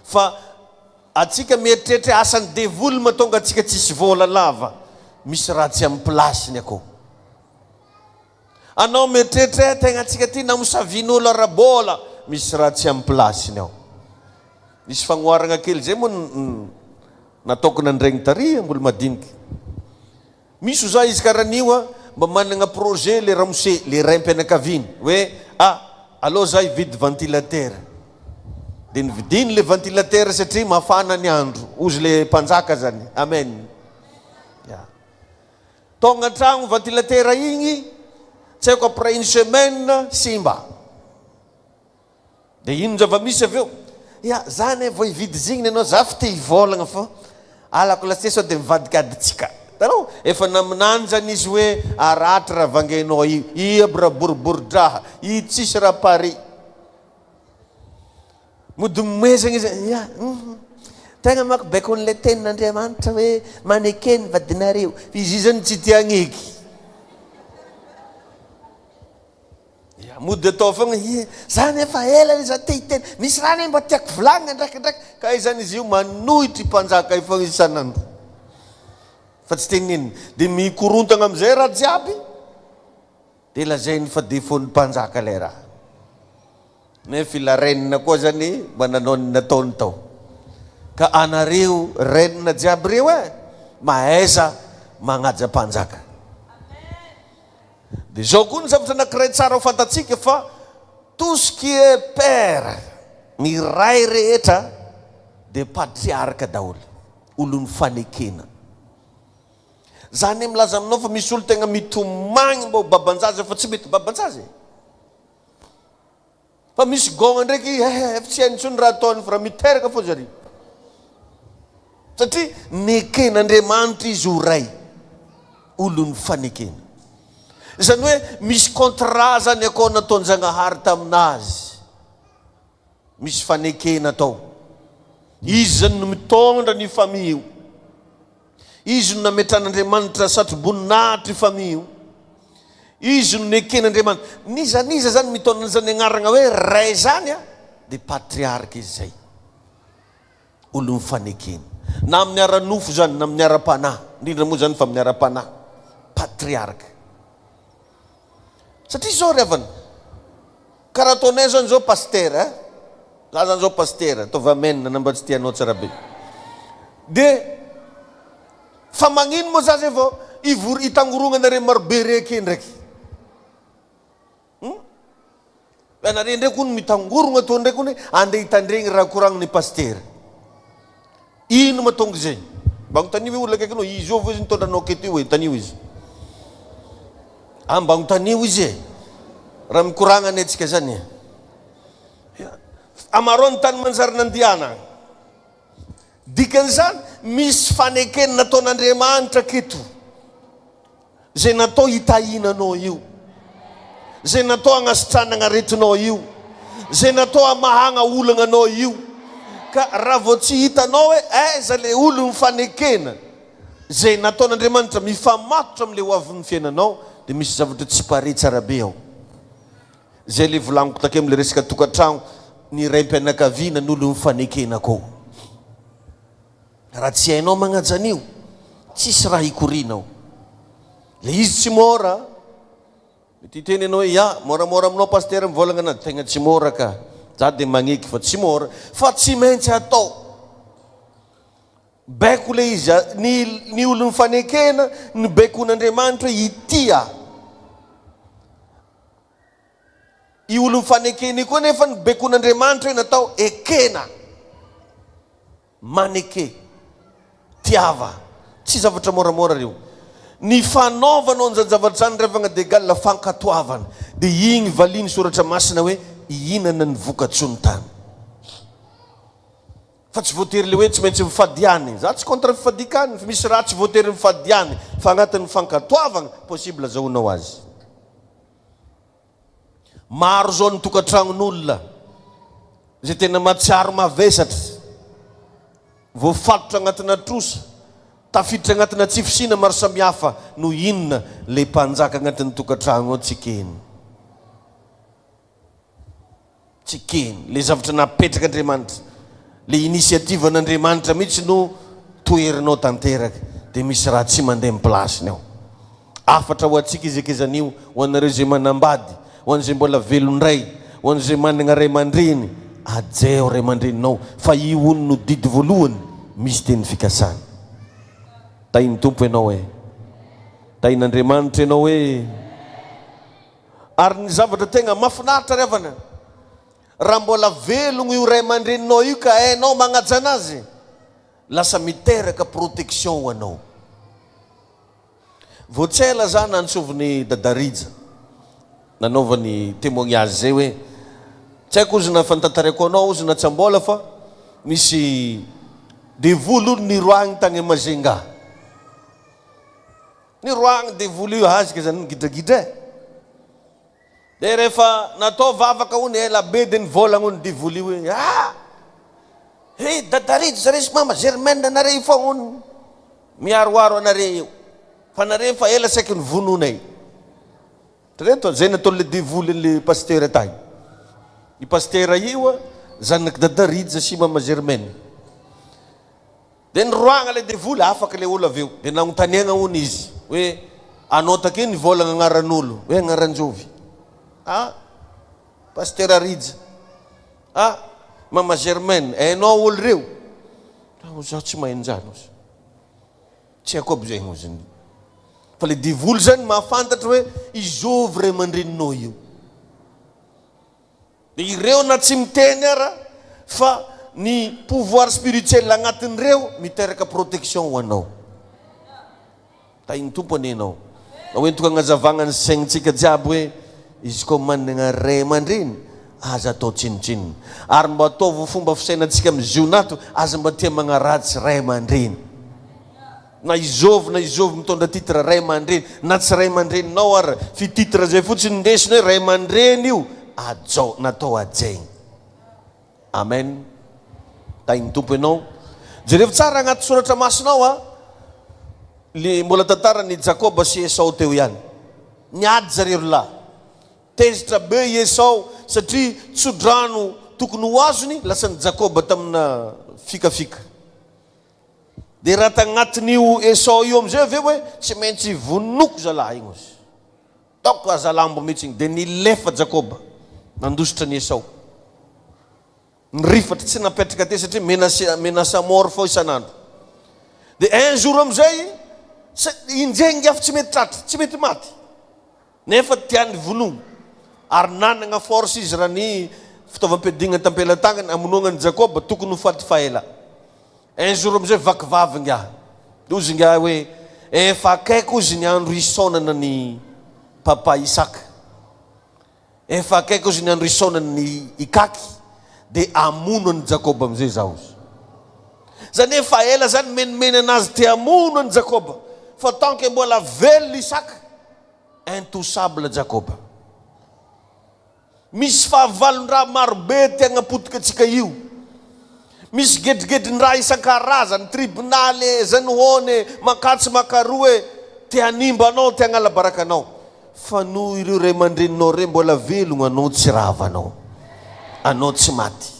Fa atsika mieritreritra asan'ny devoly mahatonga atsika tsisy vola lava, misy raha tsy amin'ny plasiny akao. Anao mieritreritra tegna atsika ty namosavian'olo arabola, misy raha tsy amin'ny plasiny ao. Misy fagnoharana kely zay moa nataoko nandregny tary ambolo madiniky. Misy za izy karan'io mba manana projet le ramose le raim-pianakaviana hoe allo za hividy ventilateur. Dia nividiny le ventilateur satria mafana ny andro, ozy le mpanjaka zany. Amen. Tonga an-tragno ventilateur igny, tsy haiko après une semaine simba. Dia ino zava-misy avy eo? Zany vao hividy zigny anao, za fa te hivolagna fô alako lasy sao dia mivadikaditsika. Tanao efa naminanjany izy hoe aratra raha vangainao io, i aby raha boribory-draha, i tsisy raha pare. Mody momezagna izy tegna manko baiko n'le tenin'Andriamanitra hoe manekeny vadinareo, izy zany tsy tia agneky. mody atao fogna zany efa ela izy te misy raha mba tiako volagna ndraikindraiky ka izany izy io manohitry mpanjaka io fogna isan'andro fa tsy teneniny dia mikorontana amin'izay raha jiaby dia lazainy fa defaut-ny mpanjaka ilay raha nefa ila renina koa zany mba nanao ny nataony tao ka anareo renina jiaby reo mahaiza magnaja mpanjaka. Dia zao koa ny zavatra anankiray tsara ho fantatsika fa tout ce qui est père, ny ray rehetra dia patriarka daholo, olon'ny fanekena. Zany milaza aminao fa misy olo tegna mitomagny mba ho babanjazy fa tsy mety babanjazy. Fa misy gôna ndraiky efa tsy hainy intsony raha ataony fa raha miteraka fô zary. Satria neken'Andriamanitra izy ho ray, olon'ny fanekena. Izany hoe misy contrat zany akao nataon-Janahary taminazy. Misy fanekena tao. Izy zany no mitondra ny famille io. Izy no nametran'Andriamanitra satroboninahitra i famille io. Izy no neken'Andriamanitra. Niza zany mitondra zany agnarana hoe ray zany dia patriarka izy zay. Olon'ny fanekena. Na amin'ny ara-nofo zany, na amin'ny ara-panahy. Indrindra moa zany fa amin'ny ara-panahy. Patriarka. Satria zao revana. Karaha ataonay zany zao pastera. Za zany zao pastera. Ataova amenina namba tsy tianao tsara be. Dia fa magnino moa za zay vao itangorongana marobe reky ndraiky. Anare ndraiky hono mitangorona to ndraiky hono andeha hitandregny raha koragniny pastera. Ino mahatonga izay? Mba notanio hoe olona akaiky anao izy io izy nitondranao aketo hoe tanio izy. Mba notanio izy raha mikoragnany antsika zany. Amarony tany manjary nandihana. Dikan'izany misy fanekena nataon'Andriamanitra aketo. Zay natao hitahinanao io. Zay natao agnasitranana aretinao io. Zay natao amahagna olana anao io. Ka raha vao tsy hitanao hoe aiza le olo mifanekena zay nataon'Andriamanitra mifamatotra amin'le ho avin'ny fiainanao dia misy zavatra tsy pare tsara be ao. Zay le volagniko take amin'le resaka tokantragno ny raim-pianakaviana ny olo mifanekena koa. Raha tsy hainao magnaja an'io tsisy raha hikorinao. Le izy tsy mora mety hiteny ianao hoe ya moramora aminao pastera mivolagna anazy tegna tsy mora ka za dia magneky fa tsy mora fa tsy maintsy atao. Baiko le izy ny olo mifanekena ny baikon'Andriamanitra hitia. I olo mifanekena koa nefa ny baikon'Andriamanitra natao ekena. Maneke. Tiava. Tsy zavatra moramora reo. Ny fanaovanao an'izany zavatra zany revagna degal fankatoavana. Dia igny valiny soratra masina hoe ihinana ny voka-tsony tany. Fa tsy voatery le hoe tsy maintsy mifadiany. Za tsy contre fifadikany, fa misy raha tsy voatery mifadiany. Fa agnatin'ny fankatoavana, possible azahoanao azy. Maro zao ny tokantragnon'olona zay tena matsiaro mavesatra. Voafatotra agnatina trosa, tafiditra agnatina tsifisina maro samihafa no inona le mpanjaka agnatin'ny tokantragno ao tsy keny. Tsy keny. Le zavatra napetrak'Andriamanitra, le inisiativa n'Andriamanitra mihitsy no toerinao tanteraka dia misy raha tsy mandeha miplasiny ao. Afatra ho antsika izy akezan'io ho anareo zay manambady, ho an'izay mbola velondray, ho an'izay manana ray aman-dreny, ajeo ray aman-dreninao fa io ono no didy voalohany misy teny fikasana. Tainy tompo ianao hoe, tain'Andriamanitra ianao hoe. Ary ny zavatra tegna mahafinaritra revana, raha mbola velogno io ray aman-dreninao io ka hainao magnaja anazy, lasa miteraka protection ho anao. Voatsela za nansoviny dadarija nanaovany témoignage zay hoe tsy haiko ozy na fantantarako anao ozy na tsy ambola fa misy devolo niroagny tagny Mazenga. Niroagny devolo io azika zany gidragidra. Dia rehefa natao vavaka hony ela be dia nivolagna hony devolo io hoe dadarija zare sy mama Germaine anare io fa hony miaroaro anare io fa nare fa ela saiky ny vononay. Reto zay natao le devoly le pasteur tay. I pasteur io zanaky dadarija sy mama Germaine. De niroagna le devoly afaka le olo aveo. De nagnontaniagna hony izy hoe anao take nivolagna agnaran'olo hoe agnaranjovy. Ah, pasteur Arija. Ah, mama Germaine, hainao olo reo? Zaho tsy mahay anjany. Tsy haiko aby zay zany. Fa le devoly zany mahafantatra hoe izovy ray aman-dreninao io. De ireo na tsy miteny ara fa ny pouvoir spirituel agnatin'ireo miteraka protection ho anao. Tainy tompony ianao. Hoentiko agnazavagna ny saignintsika jiaby hoe izy koa manana ray aman-dreny aza atao tsinotsinona. Ary mba ataovy fomba fisainantsika amin'ny Ziona ato, aza mba tia magnaratsy ray aman-dreny. Na izovy mitondra titre ray aman-dreny, na tsy ray aman-dreninao ara, fi titre zay fotsiny ndesiny hoe ray aman-dreny io, ajao natao ajaigny. Amen. Tainy tompo ianao. Jereo tsara agnaty soratra masinao le mbola tantara ny Jakoba sy Esau teo ihany. Niady zareo lahy. Tezitra be i Esau satria tsodrano tokony ho azony lasany Jakoba tamina fikafika. De raha tagnatin'io Esau io amizay aveo hoe tsy maintsy vonoko zalahy igny ozy. Taoko azalambo mihitsy igny. De nilefa Jakoba nandositra ny Esau. Nirifatra tsy napetraka te satria menasa mort fao isanandro. De un jour amizay injengy afa tsy mety tratra, tsy mety maty. Nefa tiany vonono. Ary nanagna force izy raha ny fitaovam-piadigna tampelatagnany amonognany Jakoba tokony ho faty faela. Un jour amizay vakivavy ngiahy. Ozy ngiahy hoe efa akaiko ozy ny andro isaonana ny papa Isaka. Efa akaiko ozy ny andro isaonana ny ikaky. De amono ny Jakoba amizay zaho ozy. Zany efa ela zany menimeny anazy te amono ny Jakoba. Fa tant que mbola velo Isaka, intouchable Jakoba. Misy fahavalon-draha marobe te agnapotika atsika io. Misy gedrigedrin-draha isan-karazany, tribunaly, zany makatsy makaroe, te hanimba anao, te hagnala baraka anao. Fa no ireo ray aman-dreninao re mbola velogno, anao tsy ravanao. Anao tsy maty.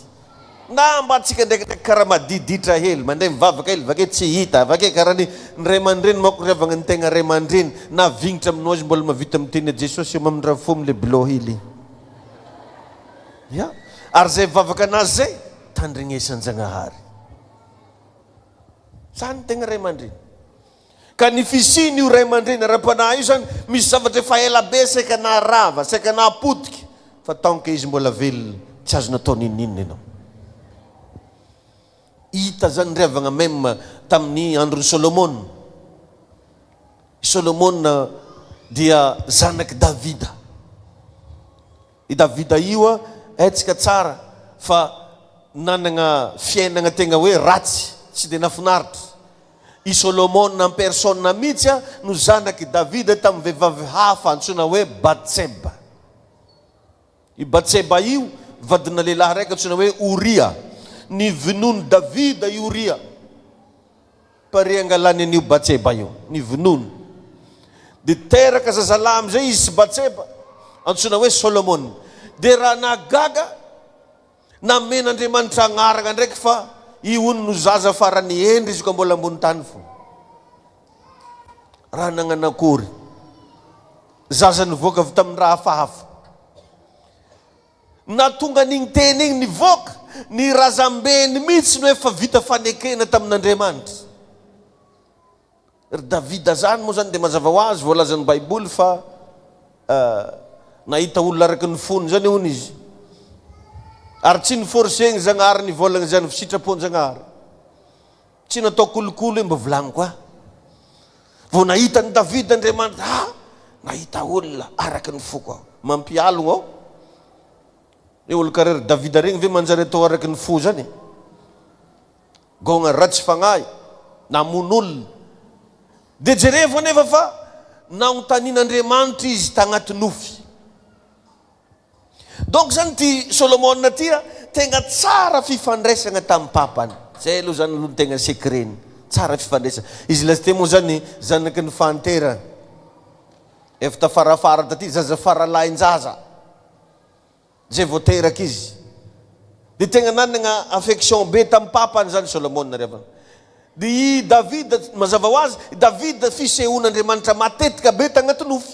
Na mba tsika ndraikindraiky karaha madiditra hely, mandeha mivavaka hely, vake tsy hita, vake karaha ny ray aman-dreny manko riavagna ny tegna ray aman-dreny, na vignitra aminao izy mbola mavita miteny Jesosy eo amindra fo amile bilo hely. Ya, ary zay vavaka anazy zay tandrignesan-Jagnahary. Zany tegna ray aman-dreny. Ka ny fisiny io ray aman-dreny ara-panahy io zany misy zavatra efa ela be saika naharava, saika nahapotiky, fa tant que izy mbola velona tsy azo natao ninninona ianao. Hita zany riavagna même tamin'ny andron'ny Solomon. Solomon dia zanaky Davida. I Davida io etsika tsara fa nanagna fiainagna tegna hoe ratsy, tsy de nafinaritra. I Solomon en personne mihitsy no zanaky Davida tamin'ny vehivavy hafa antsoina hoe Batseba. I Batseba io vadina lehilahy raiky antsoina hoe Uria. Ny vonono Davida i Uria. Pare angalany an'io Batseba io, ny vonono. De teraka zazalahy amizay izy sy Batseba antsoina hoe Solomon. De raha nagaga namen'Andriamanitra agnarana ndraiky fa io no zaza farany endry izy koa mbola ambony tany fo. Raha nagnanakory zaza nivoaka avy tamin'ny raha hafahafa. Na tonga n'igny teny igny nivoaka, ny razambeny mihitsy no efa vita fanekena tamin'Andriamanitra. Ry Davida zany moa zany de mazava ho azy voalazan'ny Baiboly fa nahita olona araky ny fony zany hono izy. Ary tsy niforcegny Zagnahary ny volagna zany fisitrapon'Jagnahary. Tsy natao kolokolo mba volagniko vao nahita ny Davida Andriamanitra, nahita olona araky ny foko aho, mampialogno aho. E olo karaha Davida regny ve manjary atao araky ny fo zany? Gona ratsy fagnahy, namono olona. De jerevo anefa fa nagnontanin'Andriamanitra izy tagnaty nofy. Donc zany ty Solomon ty tegna tsara fifandraisagna tamin'ny papany. Zay aloha zany aloha tegna secret-ny. Tsara fifandraisana. Izy lasite moa zany zanaky ny fantera. efa tafarafara taty zaza faralain-jaza zay vao teraka izy dia tegna nanagna affection be tamin'ny papany zany Solomona revana. Dia i Davida mazava ho azy, Davida fisehoan'Andriamanitra matetika be tagnaty nofy.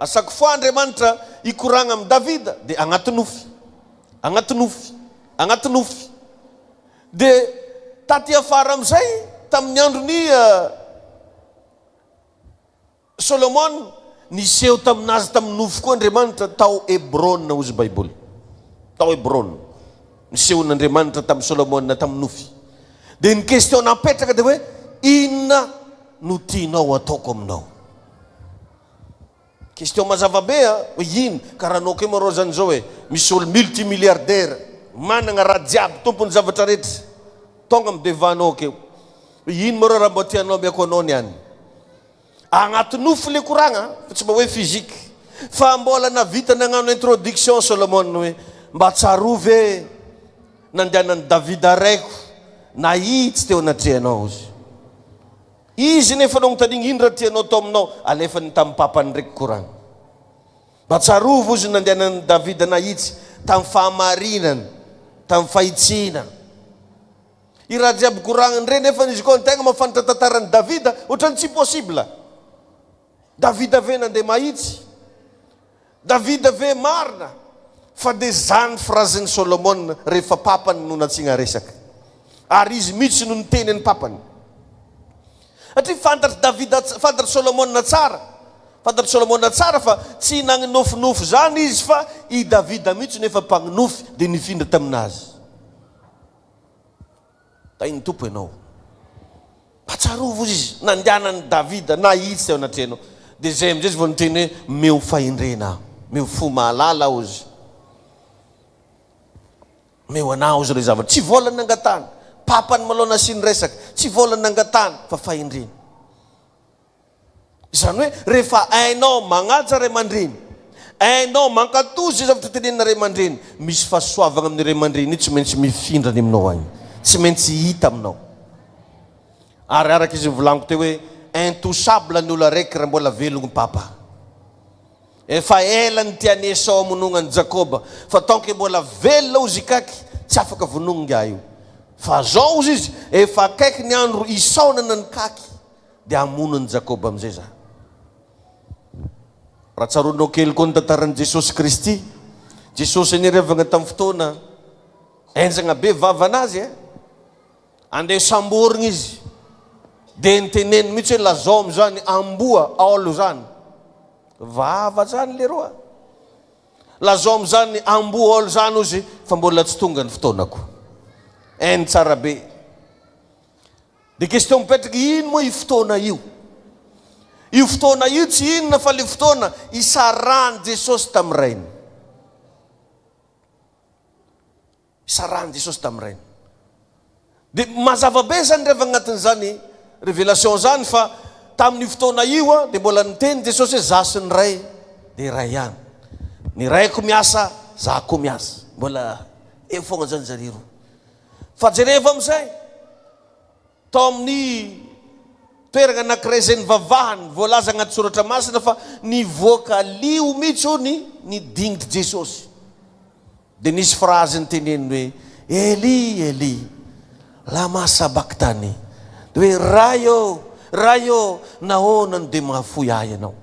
Asaky fois Andriamanitra ikoragna amin'ny Davida dia agnaty nofy, agnaty nofy, agnaty nofy. Dia taty afara amin'izay tamin'ny androny Solomona niseho taminazy tamin'ny nofy koa Andriamanitra tao Hebron ozy Baiboly. Tao Hebron nisehon'Andriamanitra tamin'ny Solomona tamin'ny nofy. Dia ny question napetraka dia hoe inona no tianao ataoko aminao? Question mazava be hoe ino karaha anao ke marô zany zao hoe misy olo multimilliardaire managna raha jiaby tompony zavatra rehetra tonga amin'ny devanao keo hoe ino marô raha mba tianao miako anao niany agnaty nofy le koragna fa tsy mba hoe fizika fa mbola navita nagnano introduction Solomona hoe mba tsarovy e nandehanan'ny Davida raiko na itsy teo anatrehanao izy nefa anao notanigny ino raha tianao tao aminao alefany tamin'ny papany ndraiky koragna mba tsarovy izy nandehanan'ny Davida na itsy tamin'ny fahamarinany tamin'ny fahitsinana i raha jiaby koragnany re nefa izy koa ntegna mafantatra tantaran'ny Davida ohatrany tsy possible. Davida ve nandeha mahitsy, Davida ve marina, fa dia zany frazen'ny Solomona rehefa papany no natsiana resaka ary izy mihitsy no niteny ny papany. Satria fantatry Davida, fantatry Solomona tsara, fantatry Solomona tsara fa tsy nagninofinofy zany izy fa i Davida mihitsy nefa mpagnonofy dia nifindra taminazy. Tainy tompo ianao patsarovo izy nandehanan'ny Davida na itsy teo anatrehanao dia zay amin'izay izy vao niteny hoe meo fahendrena, meo fo mahalala ozy, meo anao ozy re zavatra tsy volany nangatany. Papany malao nasiany resaka tsy volany nangatany fa fahendrena. Izany hoe rehefa ainao magnaja ray aman-dreny, ainao mankatozy zavatra tenenina ray aman-dreny, misy fahasoavana amin'ny ray aman-dreny tsy maintsy mifindrany aminao agny, tsy maintsy hita aminao. Ary araka izy volaniko teo hoe intouchable ny olo araiky raha mbola velogny papa. Efa ela ny tiany Esau mononany Jakoba fa tanke mbola velona ozy ikaky tsy afaka vononony ga io. Fa zao ozy izy efa akaiky ny andro isaonana ny kaky dia hamonony Jakoba amin'izay za. Raha tsaronao kely koa ny tantaran'i Jesosy Kristy, Jesosy nirevagna tamin'ny fotoana enjagna be vavanazy andeha samborigna izy dia niteneny mihitsy hoe lazao amin'izany amboa aolo zany vava zany leroa, lazao amin'izany amboa aolo zany ozy fa mbola tsy tonga ny fotoanako eny tsara be. Dia question mipetraky ino moa io fotoana io? Io fotoana io tsy inona fa le fotoana isarahany Jesosy tamin'ny rainy, isarahany Jesosy tamin'ny rainy. Dia mazava be zany reva agnatin'izany révélation zany fa tamin'ny fotoana io dia mbola niteny Jesosy hoe zasy ny ray dia ray ihany, ny rayko miasa za koa miasa, mbola eo foagna zany zareo. Fa jereva amin'izay tao amin'ny toerana anankiray izay nivavahany voalaza agnaty soratra masina fa nivoaka lio mihitsy ny dignitry Jesosy. Dia nisy phrase niteneny hoe Eli Eli lama sabaktany, dia hoe rayo nahoana dia mahafoy ahy ianao.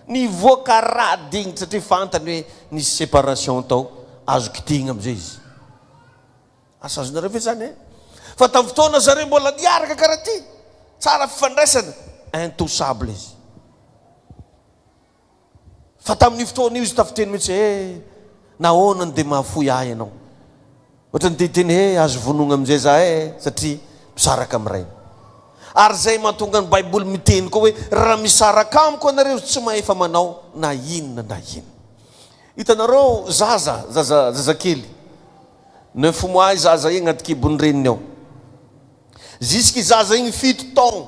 Nivoaka raha dignitry satria fantany hoe nisy séparation tao azo kitihina amin'izay izy. Asa azonareo ve zany fa tamin'ny fotoana zareo mbola niaraka karaha ty tsara fifandraisana intouchable izy. Fa tamin'ny fotoana io izy tafiteny mihitsy nahoana dia mahafoy ahy ianao. Ohatra ny titeny azo vonona amin'izay za satria misaraka amin'ny rainy. Ary zay mahatonga ny Baiboly miteny koa hoe raha misaraka amiko anareo tsy mahefa manao na inona na inona. Hitanareo zazakely 9 mois zaza igny anaty kibony reniny ao, jusky zaza igny 7 taogno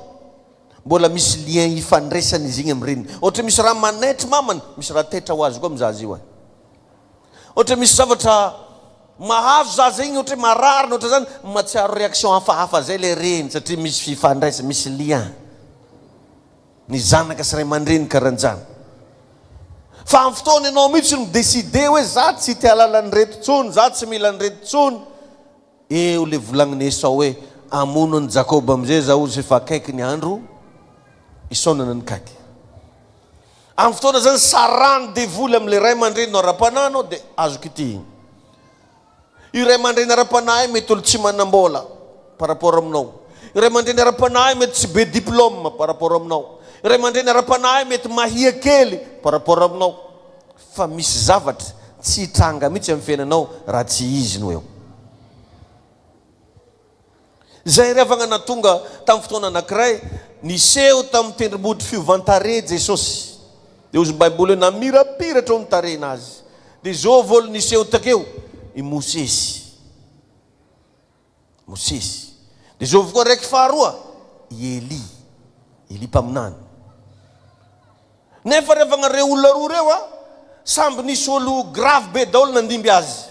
mbola misy lien ifandraisany izy igny amin'ny reniny. Ohatra misy raha manaitry mamany, misy raha tetra ho azy koa amin'ny zaza io. Ohatra misy zavatra mahazo zaza igny ohatra mararina ohatra zany matsiaro réaction hafahafa zay le reny satria misy fifandraisa, misy lien. Ny zanaka sy ray aman-dreny karahan'izany. fa amin'ny fotoana ianao mihitsy mideside hoe za tsy tia lalany reto tsony, za tsy mila ny reto tsony, eo le volagniny Esau hoe amono ny Jakoba amizay za ozy efa akaiky ny andro isaonana ny kaiky. Amin'ny fotoana zany sarany devoly am'le ray aman-dreny ara-panahinao dia azo kitihiny. Io ray aman-dreny ara-panahy mety olo tsy manam-bola par rapport aminao. Io ray aman-dreny ara-panahy mety tsy be diplôme par rapport aminao. Io ray aman-dreny ara-panahy mety mahia kely par rapport aminao. Fa misy zavatra tsy hitranga mihitsy amin'ny fiainanao raha tsy izy no eo. Zay revagna natonga tamin'ny fotoana anankiray niseho tamin'ny tendrombohitry fiovantare Jesosy. Dia ozy Baiboly hoe namirapiratra ao ny tarena azy. Dia zao volo niseho takeo i Mosesy. Mosesy. Dia zao koa raiky faharoa i Eli mpaminany. Nefa revagna reo olona roa reo samby nisy olo grave be daholo nandimby azy.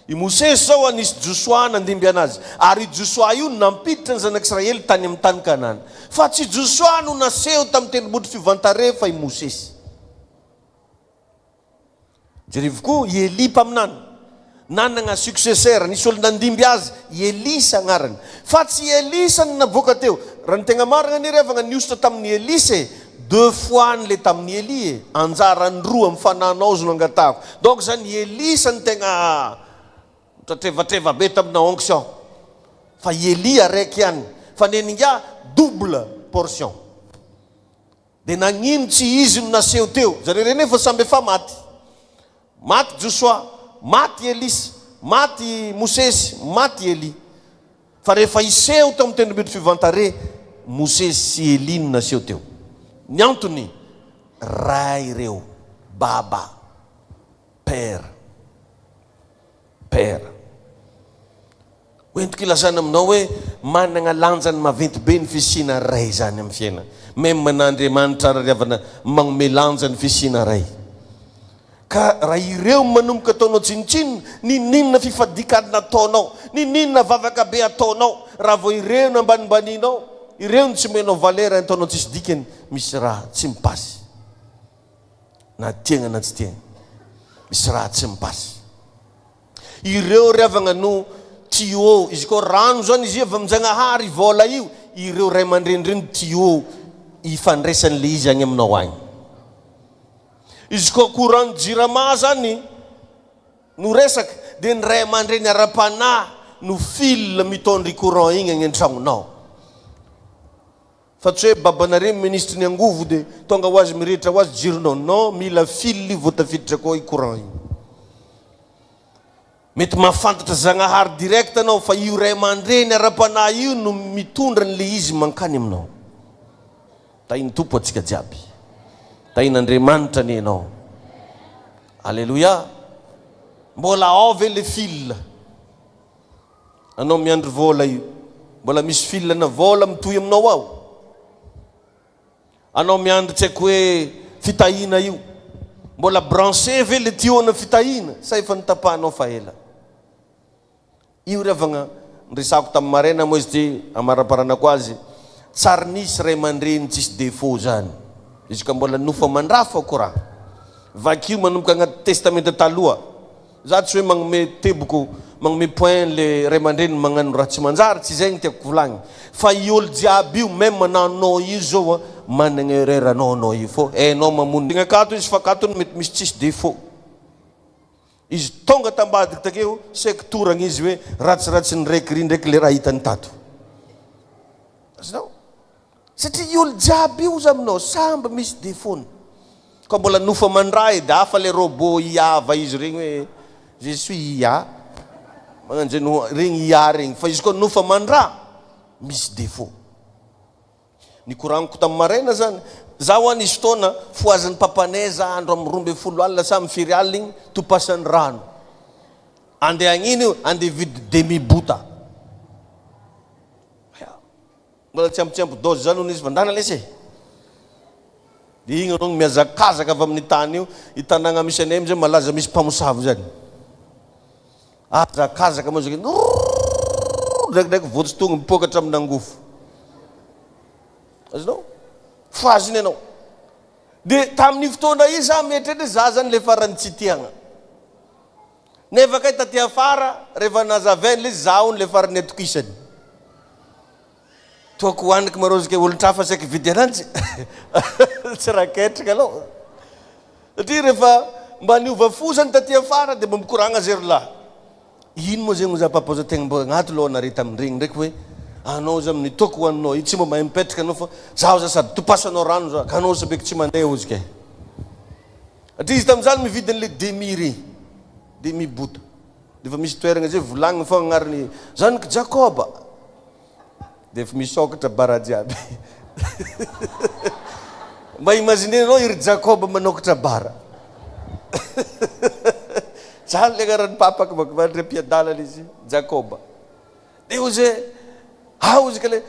I Mosesy zao nisy Joshua nandimby anazy, ary Joshua io nampiditra ny zanak'Israely tany amin'ny tany Kanana. Fa tsy Joshua no naseho tamin'ny tendrombohitry fiovantare fa i Mosesy. Jerevy koa i Eli mpaminany nanana successeur, nisy olo nandimby azy i Elisa agnarany. Fa tsy Elisa no navoaka teo. Raha ny tegna marina ny revagna niositra tamin'ny Elise 2 fois le tamin'ny Eli anjarany roa mifananao zo no angatahako. Donc zany Elisa ny tegna tratrevatreva be tamina onction. Fa Eli araiky ihany. Fa neninga double portion. Dia nagnino tsy izy no naseho teo. Zareo reny efa samby efa maty. Maty Joshua, maty Elisa, maty Mosesy, maty Eli. Fa rehefa iseho tamin'ny tendrombohitry fiovantare, Mosesy sy Eli no naseho teo. Ny antony ray ireo baba, père. Hoentiko ilazana aminao hoe manana lanjany maventy be ny fisina ray zany amin'ny fiaina. Même n'Andriamanitra riavana magnome lanjany fisina ray. Ka raha ireo manomboka ataonao tsinitsiny, ninona fifadikady nataonao, ninona vavaka be ataonao, raha vao ireo nambanibaninao, ireo ny tsy menao valera ataonao tsisy dikany, misy raha tsy mipasy. Na tiagna na tsy tiagna, misy raha tsy mipasy. Ireo riavagna no tuyau, izy koa rano zany izy avy amin'Jagnahary vola io, ireo ray aman-dreny reny tuyau ifandraisan'le izy agny aminao agny. Izy koa courant jirama zany no resaka, dia ny ray aman-dreny ara-panahy no fil mitondry courant igny agny an-tragnonao. Fa tsy hoe babanareo ministre ny angovo dia tonga ho azy mirehitra ho azy jironao. Non, mila fil io vao tafiditra koa i courant igny. Mety mahafantatra Zagnahary direct anao, fa io ray aman-dreny ara-panahy io no mitondra n'le izy mankany aminao. Tahiny tompo atsika jiaby. Tahin'Andriamanitra ny ianao. Alléluia. Mbola ao ve le fil. Anao miandry vola io, mbola misy fil na vola mitohy aminao ao. Anao miandry tsy haiko hoe fitahina io, mbola branché ve le tuyau na fitahina, sa efa nitapahanao fa ela. Io revagna resako tamin'ny maraina moa izy ty amaraparanako azy, tsary nisy ray aman-dreny tsisy défaut zany. Izy ka mbola nofa mandrafa ko raha. Vakio manomboka agnaty testamenta taloha. Za tsy hoe magnome teboko, magnome point le ray aman-dreny magnano raha tsy manjary, tsy zay ny tiako volagny. Fa i olo jiaby io, même nanao io zao managna erreur anao io fô hainao mamono. Tegna akato izy fa akato mety misy tsisy défaut. Izy tonga tambadiky takeo, sektoragna izy hoe ratsiratsy ny raiky ndraiky le raha hitany tato. Azonao? Satria i olo jiaby io za aminao samby misy défaut. Ka mbola nofa mandray dia hafa le robot iava izy regny hoe je suis IA. Magnano zay regny IA regny. Fa izy koa nofa mandra misy défaut. Ny koragniko tamin'ny maraina zany, za ho anisy fotoana foazan'ny papanay za andro amin'ny 12 alina sa mifiry alina igny topasan'ny rano. Andeha agniny io, andeha vidy demi-bota. Mbola tsy ampy dose zany hono izy fa ndana lesy. Dia igny anao miazakazaka avy amin'ny tany io, i tanàgna misy anay amizay malaza misy mpamosavy zany. Azakazaka moa zay ndraikidraiky voatsy tonga mipokatra amin'ny angofo. Azonao? Foaziny ianao. dia tamin'ny fotoana izy za mietrehatra za zany le farany tsy tiagna nefa kay taty afara rehefa nazavainy le izy za ony le farany atokisany toako hoaniky marozy ke olo-trafa saiky vidy ananjy tsy raha ketrika aloha satria rehefa mba niova fo zany taty afara dia mba mikoragna zay rolahy ino moa zegny za papaza tegna mba agnaty loha nare tamin'regny ndraiky hoe anao za amin'ny toko hoaninao io tsy mba mahay mipetraka anao fa zaho za sady topasanao rano za ka anao sabeky tsy mandeha ozy ke satria izy tamin'izany mividy an'le demi bota dia efa misy toeragna zay volagny fa agnariny zanyky Jakoba dia efa misokatra bara jiaby mba imaginenao iry Jakoba manokatra bara zany le agnarany papaka baka mandre mpiadalana izy Jakoba dia ozy ozy ka le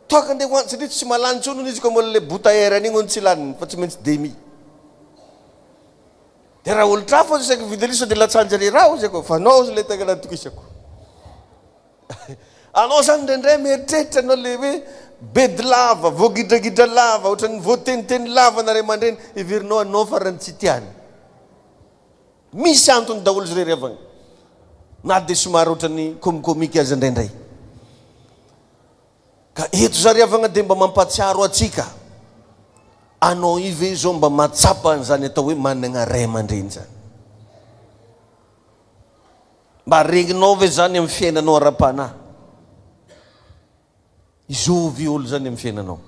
toaka andeha hoany satria tsy malany tsonony izy koa mola le bota erany igny ony tsy laniny fa tsy maintsy demi dia raha olo-trafa ozy saky vidy liso dia latsanjare raha ozy ako fa anao ozy le tegna natokisako anao zany ndraindray mieritreritra anao le hoe bedy lava voagidragidra lava ohatran'ny voateniteny lava nare mandreny iverinao anao farany tsy tiany misy antony daholo izy rerevagny na dia somary ohatran'ny komikomiky azy ndraindray ka eto za riavagna dia mba mampatsiaro atsika anao ive zao mba matsapa zany atao hoe managna ray aman-dreny zany mba regninao ve zany amin'ny fiainanao ara-panahy izovy olo zany amin'ny fiainanao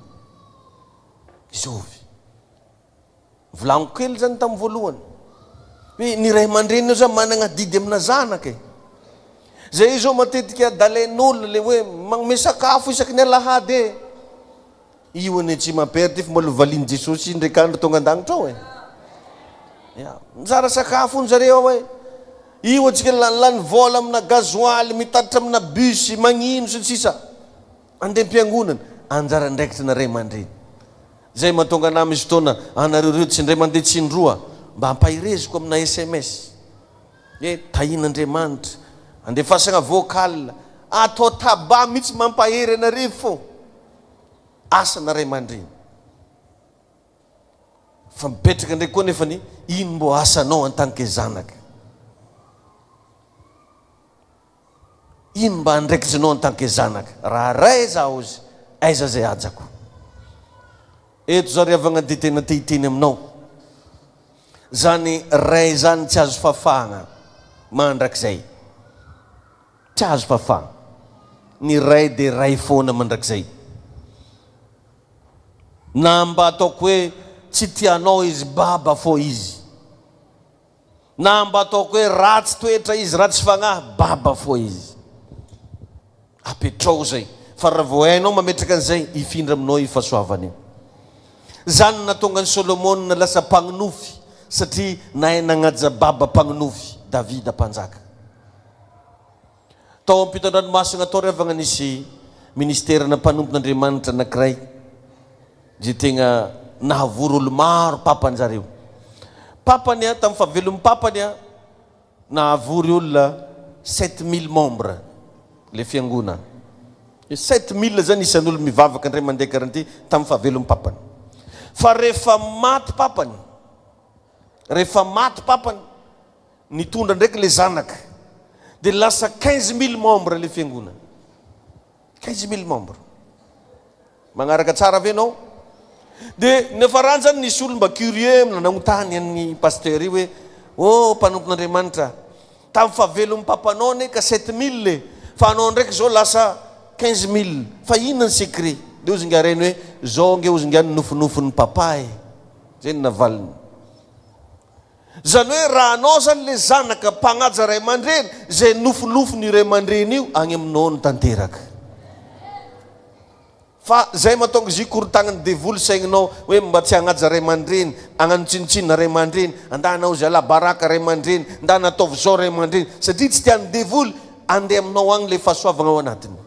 izovy volagno kely zany tamin'ny voalohany hoe ny ray aman-dreny io zany managna didy amina zanaka zay izy zao matetika dalain'olona le hoe magnome sakafo isaky ny alahady io ane tsy mamperity fa mbola valiany Jesosy ndraiky andro tonga an-dagnitra ao mizara sakafo ony zareo ao io atsika lany vola amina gazoaly mitatitra amina bus magnino sy sisa andeha am-piangonana anjara ndraikitra na ray aman-dreny zay mahatonga anay misy fotoana anareo reo tsy indray mandeha tsindroa mba hampahireziko amina SMS tahin'Andriamanitra andefasagna vocal atao taba mihitsy mampahery anareo fô asana ray aman-dreny fa mipetraka ndraiky koa nefany ino mbo asanao antanke zanaka ino mba andraikitrinao antanke zanaka raha ray za ozy aiza zay ajako eto za riavagna dia tena tehiteny aminao zany ray zany tsy azo fafagna mandrakizay tsy azo fafagna ny ray dia ray foana mandrakizay na mba ataoko hoe tsy tianao izy baba fô izy na mba ataoko hoe ratsy toetra izy ratsy fagnahy baba fô izy apetrao zay fa raha vao hainao mametraka an'izay ifindra aminao io fahasoavany io zany natonga ny Solomona lasa mpagnonofy satria nahay nagnaja baba mpagnonofy Davida mpanjaka tao ampito-dranomasina tao riavagna nisy ministerana mpanompon'Andriamanitra anankiray zay tegna nahavory olo maro papany zareo papany tamin'ny fahavelom'ny papany nahavory olona 7000 membres le fiangonana 7000 zany isan'olo mivavaka ndray mandeha karanty tamin'ny fahavelom'ny papany fa rehefa maty papany nitondra ndraiky le zanaka dia lasa 15000 membres le fiangonana 15000 membres magnaraka tsara avenao dia nefa rany zany nisy olo mba curieux nanagnotany an'ny pasteur io hoe mpanompon'Andriamanitra tamin'ny fahavelom'ny papanao ne ka 7000 le fa anao ndraiky zao lasa 15000 fa inona ny secret dia ozy nga reny hoe zao nge ozy nga nofonofon'ny papa zay ny navaliny zany hoe raha anao zany le zanaka mpagnaja ray aman-dreny zay nofonofony ray aman-dreny io agny aminao no tanteraka fa zay mahatonga izy korotagnany devoly saigninao hoe mba tsy hagnaja ray aman-dreny agnano tsinitsinina ray aman-dreny andana ozy ala baraka ray aman-dreny andana ataovy zao ray aman-dreny satria tsy tiany devoly andeha aminao agny le fahasoavagna ao anatiny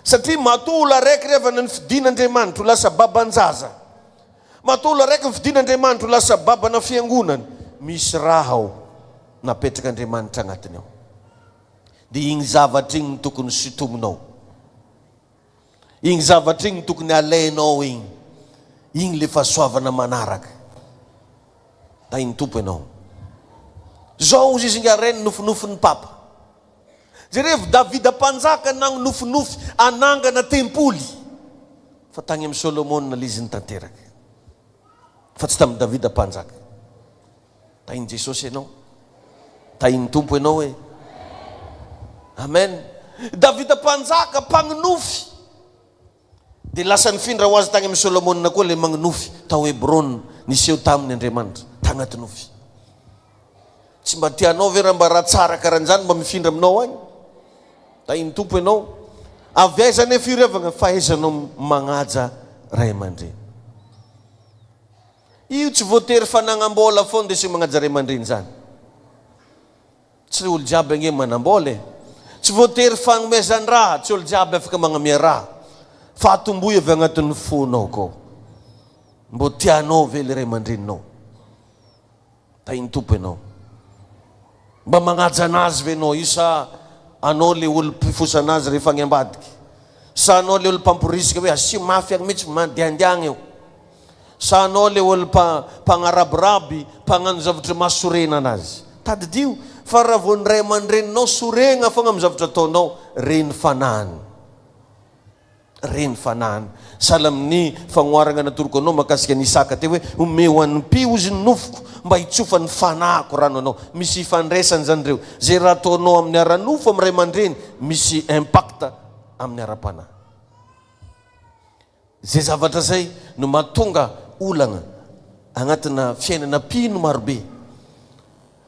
satria matola araiky revana ny fidin'Andriamanitra ho lasa babanjaza matola araiky ny fidin'Andriamanitra ho lasa babana fiangonany misy raha ao napetraka Andriamanitra agnatiny ao dia igny zavatra igny tokony sytominao igny zavatra igny tokony alainao igny le fahasoavana manaraka tainy tompo ianao. Zao izy izy ngareny nofinofiny papa. Jereo Davida mpanjaka nagno nofinofy anangana tempoly. Fa tagny amin'ny Solomona l'izy nitanteraky. Fa tsy tamin'ny Davida mpanjaka. Tainy Jesosy ianao. Tainy tompo ianao e. Amen. Davida mpanjaka mpagnonofy. Dia lasa nifindra ho azy tagny amin'ny Solomona koa le magnonofy. Tao Hebron niseho tamin'ny Andriamanitra. Tagnaty nofy. Tsy mba tianao ve raha mba raha tsara karan'izany mba mifindra aminao agny. Tainy tompo ianao. Avy aiza ane firevagna fahaizanao magnaja ray aman-dreny. Io tsy voatery fanagnam-bola foana dia sy magnaja ray aman-dreny zany. Tsy olo jiaby ange manam-bola e. Tsy voatery fanomezan-draha, tsy olo jiaby afaka magnamia raha. Fahatomboy avy agnatin'ny fonao ko. Mbo tianao ve le ray aman-dreninao. Tainy tompo ianao. Mba magnaja anazy ve anao io sa anao le olo mpifosana azy rehefa agny ambadiky. Sa anao le olo mpamporisika hoe asio mafy agny mihitsy mandiandiagna eo. Sa anao le olo mpagnarabiraby mpagnano zavatra mahasorena anazy. Tadidio fa raha vao ny ray aman-dreninao sorena fogna amin'ny zavatra ataonao, reny fanany. Reny fanany. Sahala amin'ny fagnoarana natoroko anao makasika ny Isaka teo hoe ome ho an'ny mpio izy ny nofoko mba hitsofa ny fanako rano anao. Misy ifandraisany zany reo. Zay raha ataonao amin'ny ara-nofo amin'ny ray aman-dreny misy impacta amin'ny ara-panahy. Zay zavatra zay no mahatonga olagna agnatina fiainana pino marobe.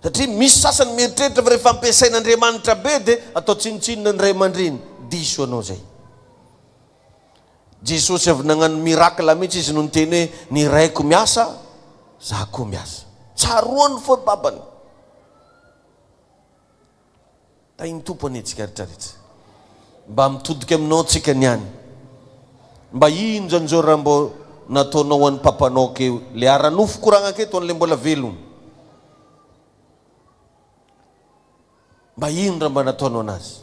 Satria misy sasany mieritreritra fa rehefa ampiasain'Andriamanitra be dia atao tsinotsinona ny ray aman-dreny. Diso anao zay. Jesosy avy nagnano mirakla mihitsy izy no niteny hoe ny raiko miasa, za koa miasa. Tsaroany fo babany. Tainy tompo anetsika rehetrarehetra. Mba mitodika aminao tsika niany. Mba ino zany zao raha mbo nataonao an'ny papanao keo. Le ara-nofo koragna keto an'le mbola velony. Mba ino raha mba nataonao anazy.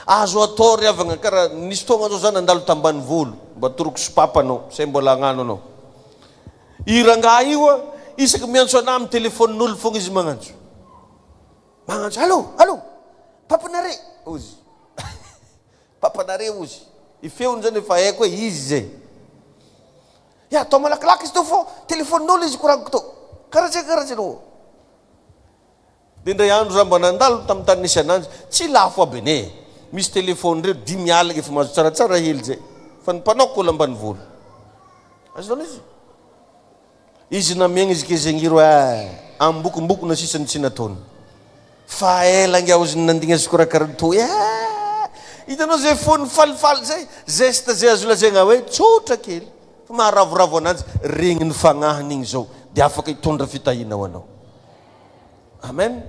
Azo atao riavagna karaha nisy fotoagna zao zany andalo tambany volo. Mba toroko sy papanao, say mbola agnano anao. Irangah io isaky miantso anahy amin'ny telefonin'olo fogna izy magnantso. Magnantso, allô, papanare. Ozy. Papanare ozy. Ifeony zany efa haiko hoe izy zay. Ya, atao malakilaky izy to fô, telefonin'olo izy koragoko to. Karaha anao. Dia indray andro raha mba nandalo tamin'ny tany nisy ananjy, tsy lafo aby ane. Misy telefony reo 10 alina efa mahazo tsaratsara hely zay. Fa ny mpanao kola ambany volo. Azonao izy. Izy namiagna izy kezengiro ambokomboko na sisany tsy nataony. Fa ela ngia ozy nandigna azy korakaraha to. Hitanao zay fony falifaly zay, geste zay azo lazaigna hoe tsotra kely. Fa maharavoravo ananjy regny ny fagnahiny igny zao dia afaka hitondra fitahina ho anao. Amen.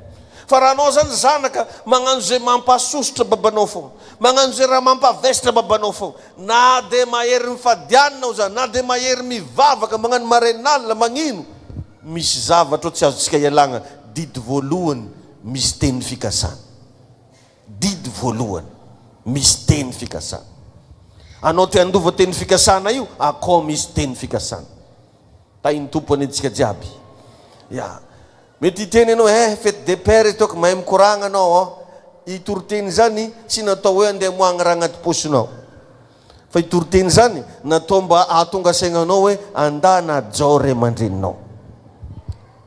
Fa raha anao zany zanaka magnano zay mampasosotra babanao fogna, magnano zay raha mampavesitra babanao fogna, na dia mahery mifadianina zany, na dia mahery mivavaka magnano marenalina magnino, misy zavatra tsy azontsika ialagna. Didy voalohany misy teny fikasana. Didy voalohany misy teny fikasana. Anao te andova teny fikasana io, akao misy teny fikasana. Tainy tompo anetsika jiaby. Ya. Mety teny anao fête des pères toko mahay mikoragna anao. Itoroteny zany tsy natao hoe andeha moagna raha agnaty posinao. Fa itoroteny zany natao mba ahatonga sainanao hoe andana jao ray aman-dreninao.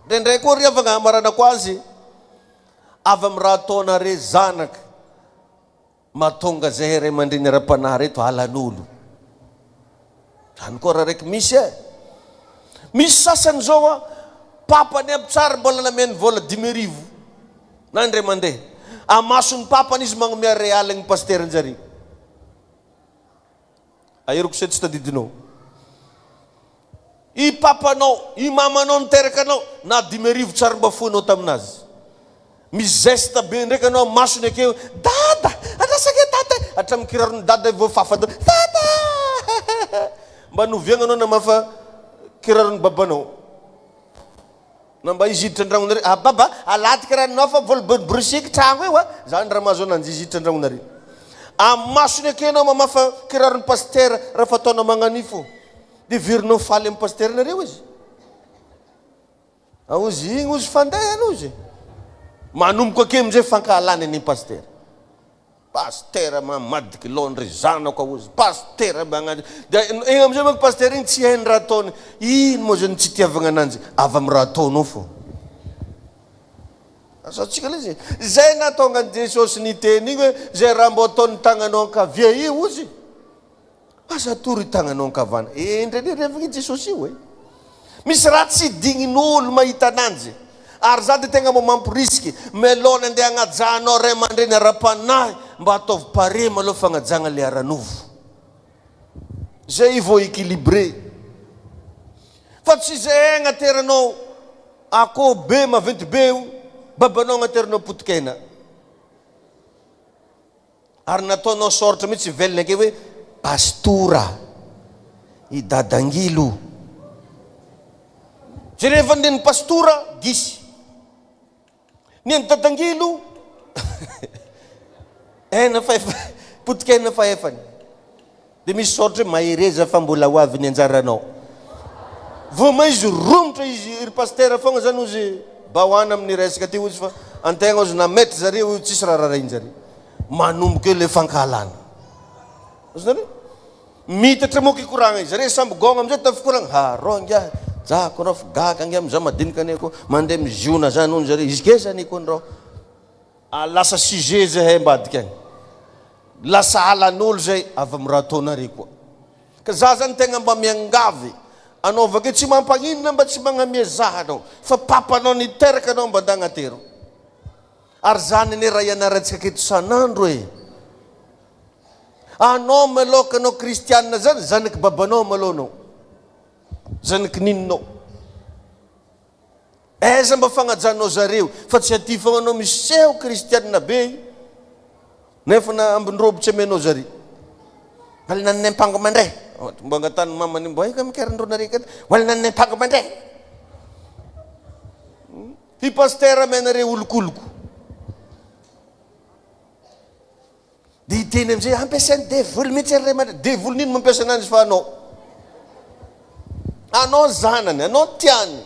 Ndray koa riavagna amaranako azy avy amin'ny raha ataonare zanaka mahatonga zay ray aman-dreny ara-panahy reto halan'olo. Zany koa raha raiky misy misy sasany zao papany aby tsara mbola namiany vola 10,000 na indray mandeha. Amason'ny papany izy magnomea real ny pasterin-jare. Aheriko se tsy tadidinao. I papanao, i mamanao niteraka anao na 10,000 tsara mba fonao taminazy. Misy geste be ndraiky anao masony akeo, dada, andrasake tata. Hatramin'ny kirarony dada vao fafata. Tata! Mba noviagna anao na mafa kirarony babanao. Na mba iziditra an-dragnonare, baba, alaty kiraronao fa vola brosiky tragno eo zany raha mahazo ananjy iziditra an-dragnonare. Amasony akeo anao mamafa kirarony pasteur raha fataonao magnanifo. Dia virinao faly amin'ny pasteurnareo izy. Aozy igny ozy fandeha ozy. Manomboka ake amizay fankahalany ny pasteur. Pasteur mamadiky londry zanako ozy. Pasteur bagna. Igny amizay mo pasteur igny tsy hainy raha ataony. Ino mo zany tsy tiavagna ananjy avy amin'ny raha ataonao fô. Asatsika le zay. Zay natonga Jesosy niteny igny hoe zay raha mbo ataony tagnanao ankavia io ozy. Asa tory tagnanao ankavana. Ndrendrevagny Jesosy io misy raha tsy dignin'olo mahita ananjy. Ary za de tegna mo mampirisky melona andeha agnajanao ray aman-dreny ara-panahy mba ataovy pare maloha fagnajagna le aranovo. Zay vo équilibré. Fa tsy zay agnateranao akoho be maventy be io, babanao agnateranao potikena. Ary nataonao soratra mihitsy velona ake hoe pastora i dadangilo. Jereva ny pastora gisy. Ny dadangilo ena potikena faefany. De misy soratra hoe mahereza fa mbola ho avy ny anjaranao. Vo maizy romotra izy pasteur fogna zany ozy bahoana amin'ny resaka ty ozy fa antegna ozy namety zareo tsisy raha rahainjare. Manomboka eo le fankahalana. Ozy mitatra mo kikoragna izy. Zare samby gogna amizay tafikoragna. Ha ronga zako rao figaka ange amizao madinika aneko mandeha amin'ny Ziona zany hono zare izy ke zany ko rao. Lasa sujet zay ambadika agny. Lasa alan'olo zay avy amin'ny raha ataonare koa. Ka za zany tegna mba miangavy. Anao vake tsy mampaninona mba tsy magnamiezaha anao. Fa papanao niteraka anao mba andagnatero. Ary zany ne raha ianarantsika aketo sanandro e. Anao maloka anao kristianina zany zanaky babanao maloha anao. Zanaky nininao. Aiza mba fagnajanao zareo fa tsy aty fogna anao miseho kristianina be nefa na ambin-robo tsy amenao zare. Walina ny ampango mandray. Mba angatany mamany mbo aika mikarandro nareka. Walina ny ampango mandray. Ty pasteur amenare olokoloko. Di iteny amizay ampiasainy devoly mihitsy ray mandray. Devoly nino mampiasa ananjy fa anao. Anao zanany, anao tiany.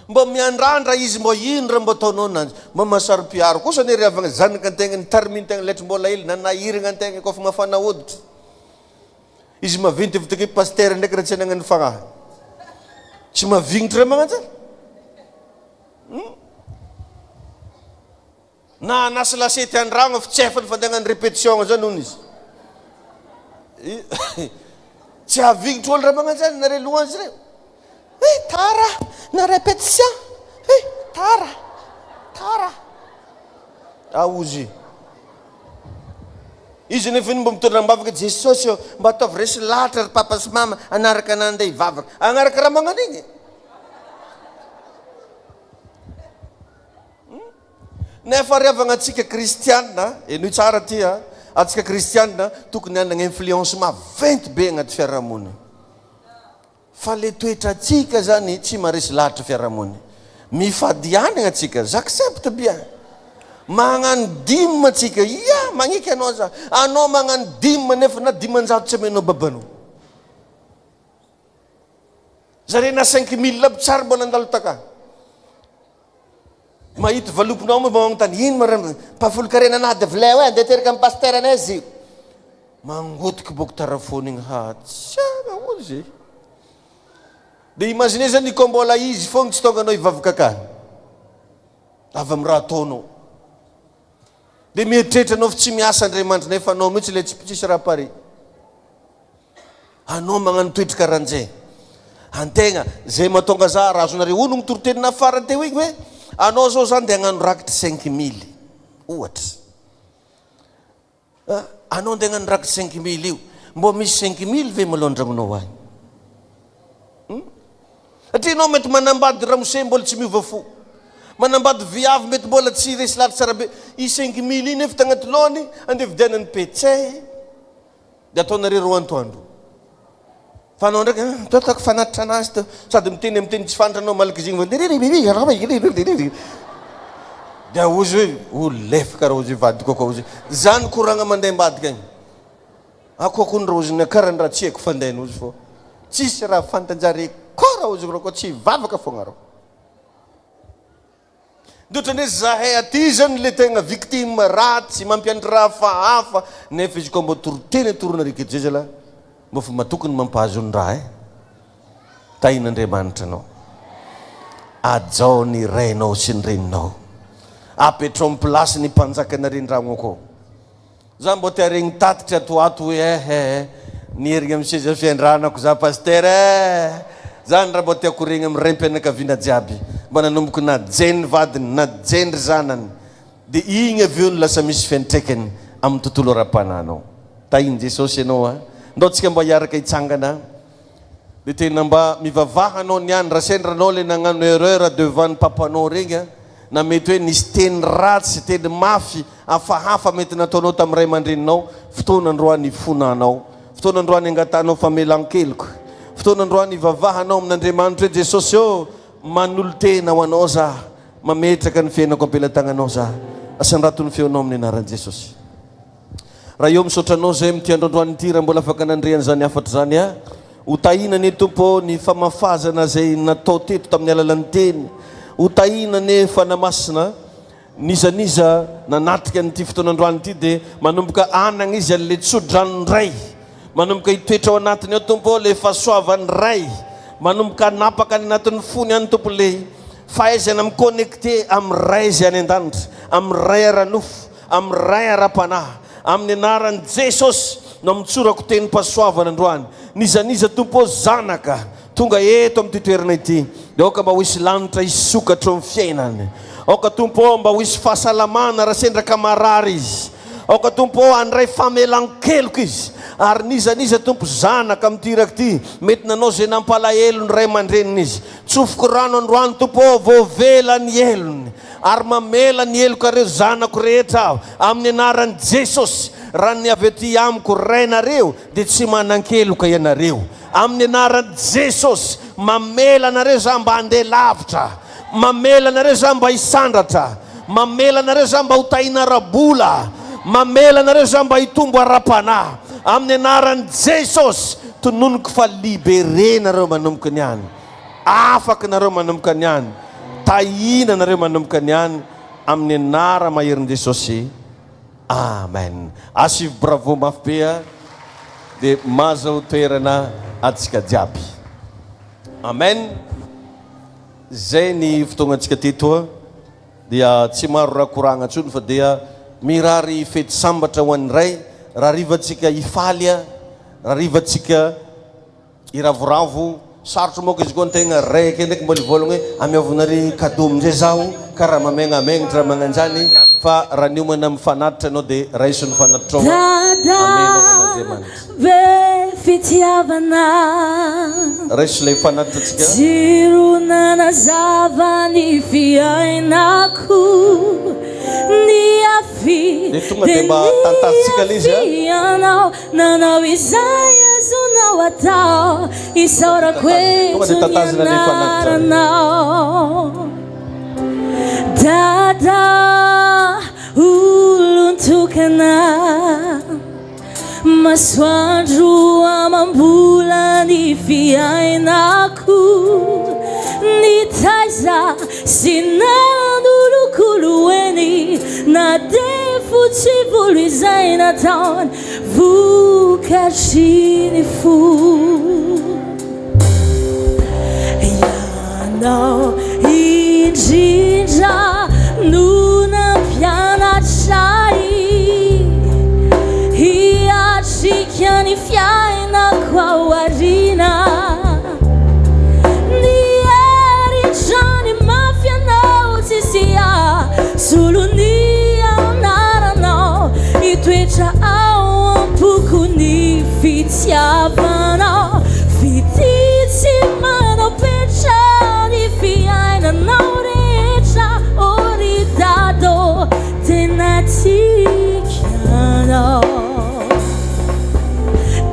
Mba miandrandra izy mba ino raha mba ataonao ananjy. Mba mahasaro-piaro kosa ny riavagna zanaka antegna ny tarmintegna letra mbola hely nanahiragna antegna kofa mafana hoditra. Izy mavinty avy take pasteur ndraiky raha tsy anagnany fagnahy. Tsy mavignitra ray magnanjany. Na nasy lasety andragno fa tsy efany fandehanany répétition zany hono izy. Tsy havignitra olo raha magnanjany nare louange reo. Tara na répétition. Tara. Aozy. Izy nefa mba mitondra mbavaka Jesosy mba ataovy resy lahatra papa sy mama anaraka anandeha hivavaka. Agnaraka raha magnano igny. Nefa riavagna atsika kristianina, eno tsara ty atsika kristianina tokony hanagna influence maventy be agnaty fiarahamonina. Fa le toetra atsika zany tsy maresy lahatra fiarahamonina. Mifadianana atsika, j'accepte bien. Magnano dimy atsika, ia magniky anao za. Anao magnano dimy nefa na dimanjato tsy amenao babanao. Zare na 5 000 aby tsara mbola andalo taka. Mahita valopinao mo magnotany ino marana mpafolo-karena anahy de vilay hoe andeha teraka amin'ny pasteur anay izy. Mangotiky boko tarafony igny tsara ozy. De imagine zany ko mbola izy fogna tsy tonga anao hivavaka akany. Avy amin'ny raha ataonao. De mieritreritra anao fa tsy miasa Andriamanitra nefa anao mihitsy le tsisy raha pare. Anao magnano toetra karahan'izay. Antegna zay mahatonga za raha azonareo ono torotenina afara teo igny hoe anao zao zany de agnano rakitra 5 000 ohatra. Anao de agnano rakitra 5 000 io. Mbo misy 5 000 ve maloha andragnonao agny. Satria anao mety manambady ramose mbola tsy miova fo. Manambady viavy mety mbola tsy resy lahatra tsara be. I 5 000 iny nefa tagnaty lohany andeha vidianany petsay. De ataonareo roa antoandro. Fa anao ndraiky tatako fanatitra anazy to sady miteny amin'ny teny tsy fantatra anao malaky zigny de ozy hoe lefaka raha ozy vadiko koa ozy zany koragna mandeha ambadika agny akoko ny rozy na karaha raha tsy haiko fandehana ozy fô tsisy raha fantanjare koa raha ozy koa tsy vavaka fogna rao Dotrany zahay aty zany le tegna victime ratsy mampiandry raha hafa nefa izy koa mbo toroteny torona rikety zay zala mbo fa matokony mampahazo ny raha tahin'Andriamanitra anao ajao ny rainao sy ny reninao apetrao amin'ny plasy ny mpanjaka na rendragno akao za mbo tia regny tatitra atoato hoe nierigna amin'ny seza fiandranako za paster zany raha mbo tiako regny amin'ny raim-pianakaviana jiaby mba nanomboky najeny vadiny najendry zanany dia igny avy eo no lasa misy fiantraikany amin'ny tontolo ara-pananao tahiny Jesosy ianao ndao tsika mba hiaraka hitsangana dia tena mba mivavahanao niany raha sendranao le nagnano erreur devant ny papanao regny na mety hoe nisy teny ratsy teny mafy hafahafa mety nataonao tamin'ny ray aman-dreninao fotoana androany fonanao fotoana androany angatanao famelan-keloko fotoana androany ivavahanao amin'Andriamanitra hoe Jesosy ô manolo tena ho anao za mametraka ny fiainako ampelatananao za asanratony feonao amin'ny anaran'i Jesosy raha eo misotranao zay mitiandro androany ity raha mbola afaka nandreany zany afatra zany ho tahinany tompo ny famafazana zay natao teto tamin'ny alalan'ny teny ho tahinany fanamasina nizaniza nanatrika n'ity fotoanandroany ity dia manomboka anagna izy an'le tsodrany ray manomboka hitoetra ao anatiny ao tompo le fahasoavany ray manomboka napaka ny anatin'ny fony any tompo le fahaizana miconnecté amin'ny ray zay any an-danitra amin'ny ray ara-nofo amin'ny ray ara-panahy amin'ny anaran'i Jesosy no mitsorako teny pasoavana androany nizaniza tompo zanaka tonga eto amin'ny toerana ity dia oka mba ho isy lanitra isokatra amin'ny fiainany oka tompo mba ho isy fahasalamana raha sendraka marary izy oka tompo andray famelan-keloko izy ary nizaniza tompo zanaka mitiraka ity mety nanao zay nampalahelo ny ray aman-dreniny izy tsofoko rano androany tompo voavela ny elony ary mamela ny eloka reo zanako rehetra amin'ny anaran'i Jesosy raha ny avy aty amiko rainareo dia tsy manan-keloka ianareo amin'ny anaran'i Jesosy mamela anareo za mba handeha lavitra mamela anareo za mba hisandratra mamela anareo za mba ho tahina rabola mamela anareo za mba hitombo ara-panahy amin'ny anaran'i Jesosy tononoko fa libere nareo manomboka ny any afaka nareo manomboka ny any tahina nareo manomboka ny any amin'ny anara maherin'i Jesosy amen asivy bravo mafy be dia maza ho toerana atsika jiaby amen zay ny fotoagnantsika teto dia tsy maro raha koragna ntsony fa dia mirary fety sambatra ho an'ny ray raha rivatsika hifaly raha rivatsika iravoravo sarotro moka izy koa antegna raiky ndraiky mbola volagna hoe amiavonary cadeau amin'izay zaho karaha mamegnamegnatra raha magnanjany fa raha niomana mifanatitra anao dia raisy ny fanatitrao ve fitiavana raisy ilay fanatitra tsika jiro nanazava ny fiainako ny afi dia tonga dia mba tantatsika izy anao nanao izay azonao atao isaorako etonaranao dada olontokana masoandro amambola ny fiainako ny taiza sy nanolokolo eny na de fotsy volo izay nataony vokatry ny fo ianao indrindra no nampianatray hiatrika ny fiainako ao arina ny eritrany mafyanao tsisya solony anaranao itoetra ao ampoko ny fitiavanao fititsy manao petra ny fiainanao rehetra oridado tena tikanao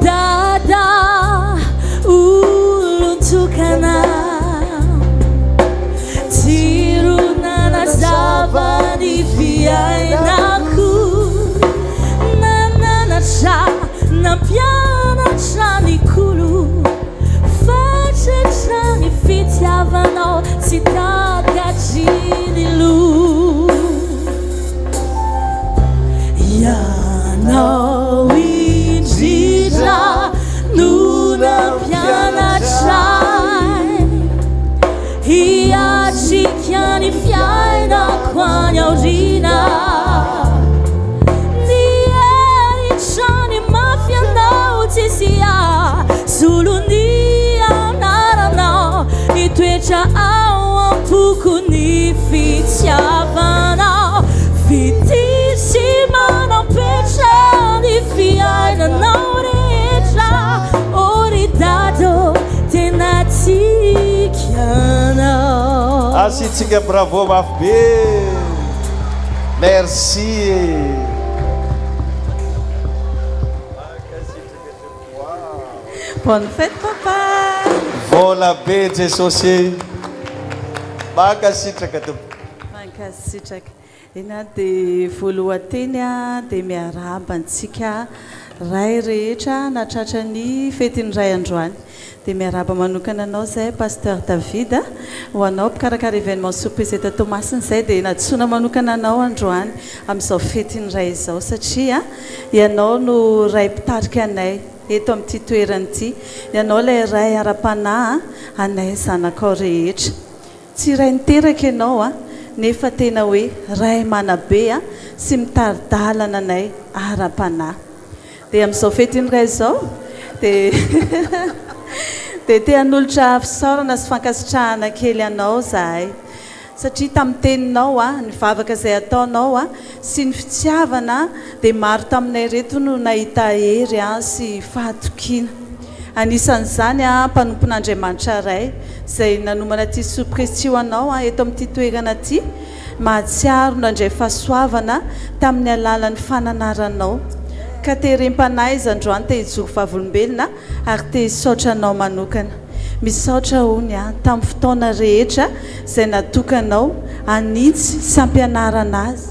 dada olontokana jiro nanazava ny fiainako nananatra nampianatra ny kolo fatratra ny fitiavanao tsy takatry ny lo hiatrika ny fiainako any aorina ny eritrany mafianao tsisia solony anaranao nitoetra ao ampoko ny fitiavanao fitisy manampetra ny fiainanao rehetra oridado tena tikanao asitsika bravo mafy be merci bonne fête papa vola be jesosy mankasitraka tompo mankasitraka ina dia voalohateny a dia miarabantsika ray rehetra natratra ny fetiny ray androany dia miaraba manokana anao zay pasteur David ho anao mpikarakara événement surprise eto Tomasiny zay dia natsoina manokana anao androany amin'izao fetiny ray izao satria ianao no ray mpitarika anay eto amin'ity toerana ity ianao ilay ray ara-panahy anay zanakao rehetra tsy ray niteraka ianao a nefa tena hoe ray manabe a sy mitaridalana anay ara-panahy dia amin'izao fetiny ray izao dia dia tean'olotra fisaorana sy fankasitrahana kely anao zahay satria tamin'ny teninao a ny vavaka izay ataonao a sy ny fitiavana dia maro taminay reto no nahita hery a sy fahatokiana anisan'izany a mpanompon'Andriamanitra ray izay nanomana ty surprise ty ho anao a eto amin'ity toerana ty mahatsiaro nandray fahasoavana tamin'ny alalan'ny fananaranao ka terem-panahy izy androany te hijoro vavolombelona ary te hisaotra anao manokana misaotra hony a tamin'ny fotoana rehetra izay natokanao anitsy sy ampianarana azy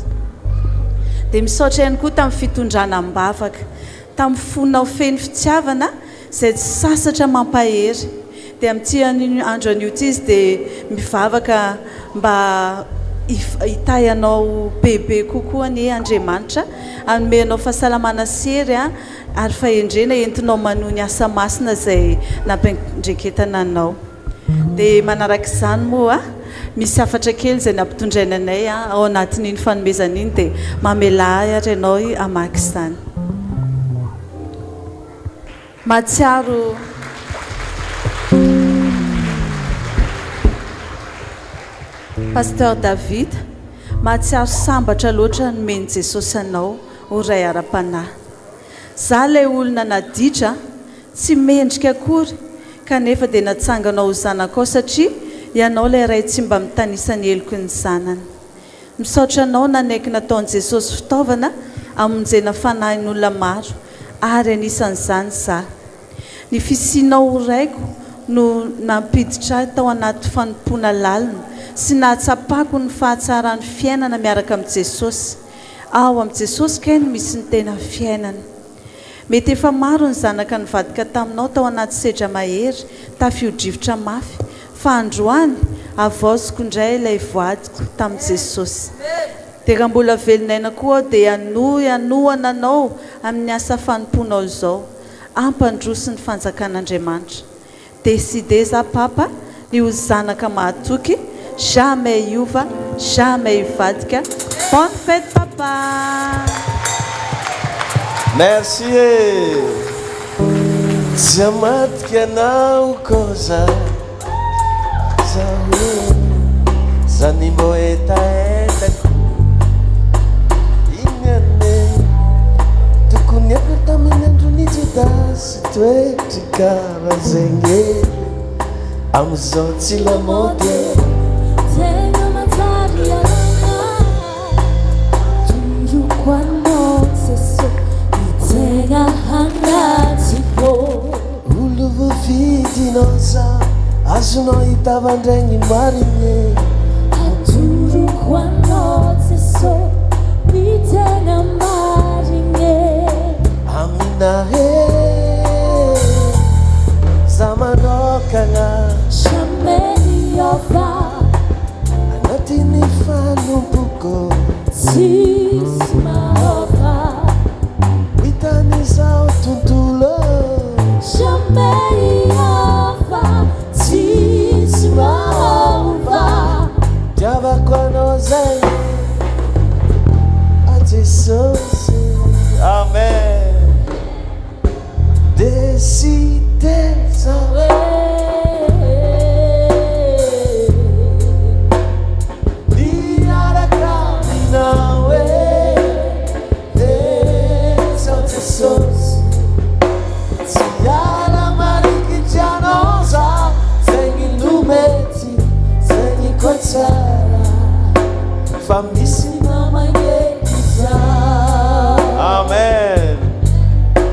dia misaotra ihany koa tamin'ny fitondrana am-bavaka tamin'ny fonao feno fitiavana izay tsy sasatra mampahery dia amin'ity andro an'io ty izy dia mivavaka mba hitayanao bebe kokoa ny Andriamanitra anomenao fahasalamana sery a ary fahendrena entinao manohy ny asa masina izay nampandreketana anao dia manaraka izany moa a misy afatra kely izay nampitondraina anay a ao anatin'iny fanomezana iny dia mamelahy ary ianao hamaky izany mahatsiaro pasteur David mahatsiaro sambatra loatra nomeny Jesosy anao ho ray ara-panahy za ilay olona naditra tsy mendrika akory kanefa dia natsanganao ho zanakao satria ianao ilay ray tsy mba mitanisany eloko ny zanany misaotra anao nanaiky nataon'i Jesosy fitaovana amonjena fanahin'olona maro ary anisan'izany za ny fisianao ho raiko no nampiditra tao anaty fanompoana lalina sy nahatsapako ny fahatsaran'ny fiainana miaraka amin'ny Jesosy ao amin'i Jesosy kay no misy ny tena fiainana mety efa maro ny zanaka nivadika taminao tao anaty sedra mahery tafio-drivotra mafy fa androany avaoziko indray ilay voadiko tamin'i Jesosy dia raha mbola velon'aina koa dia anohana anao amin'ny asa fanomponao izao ampandroso ny fanjakan'Andriamanitra décidé za papa ny ho zanaka mahatoky jamais iova jamais ivadika bonne fête papa merci tsy amadika anao koa zaho zany moetaetako iny ane tokony ako tamin'ny androny Judasy toetry karaha zegny amin'izao tsy lamaody tena manjary alana toroko anao Jesosy itena hanatiko olo voafidinao zaho azonao hitavandregny marigny atoroko anao Jesosy itena marigny aminahe za manokagna jamais iova anatiny fanompoko tsisy mahova hitan'izao tontolo jamais iova tsisy mahova tsara fa misy namagnekiza. Amen.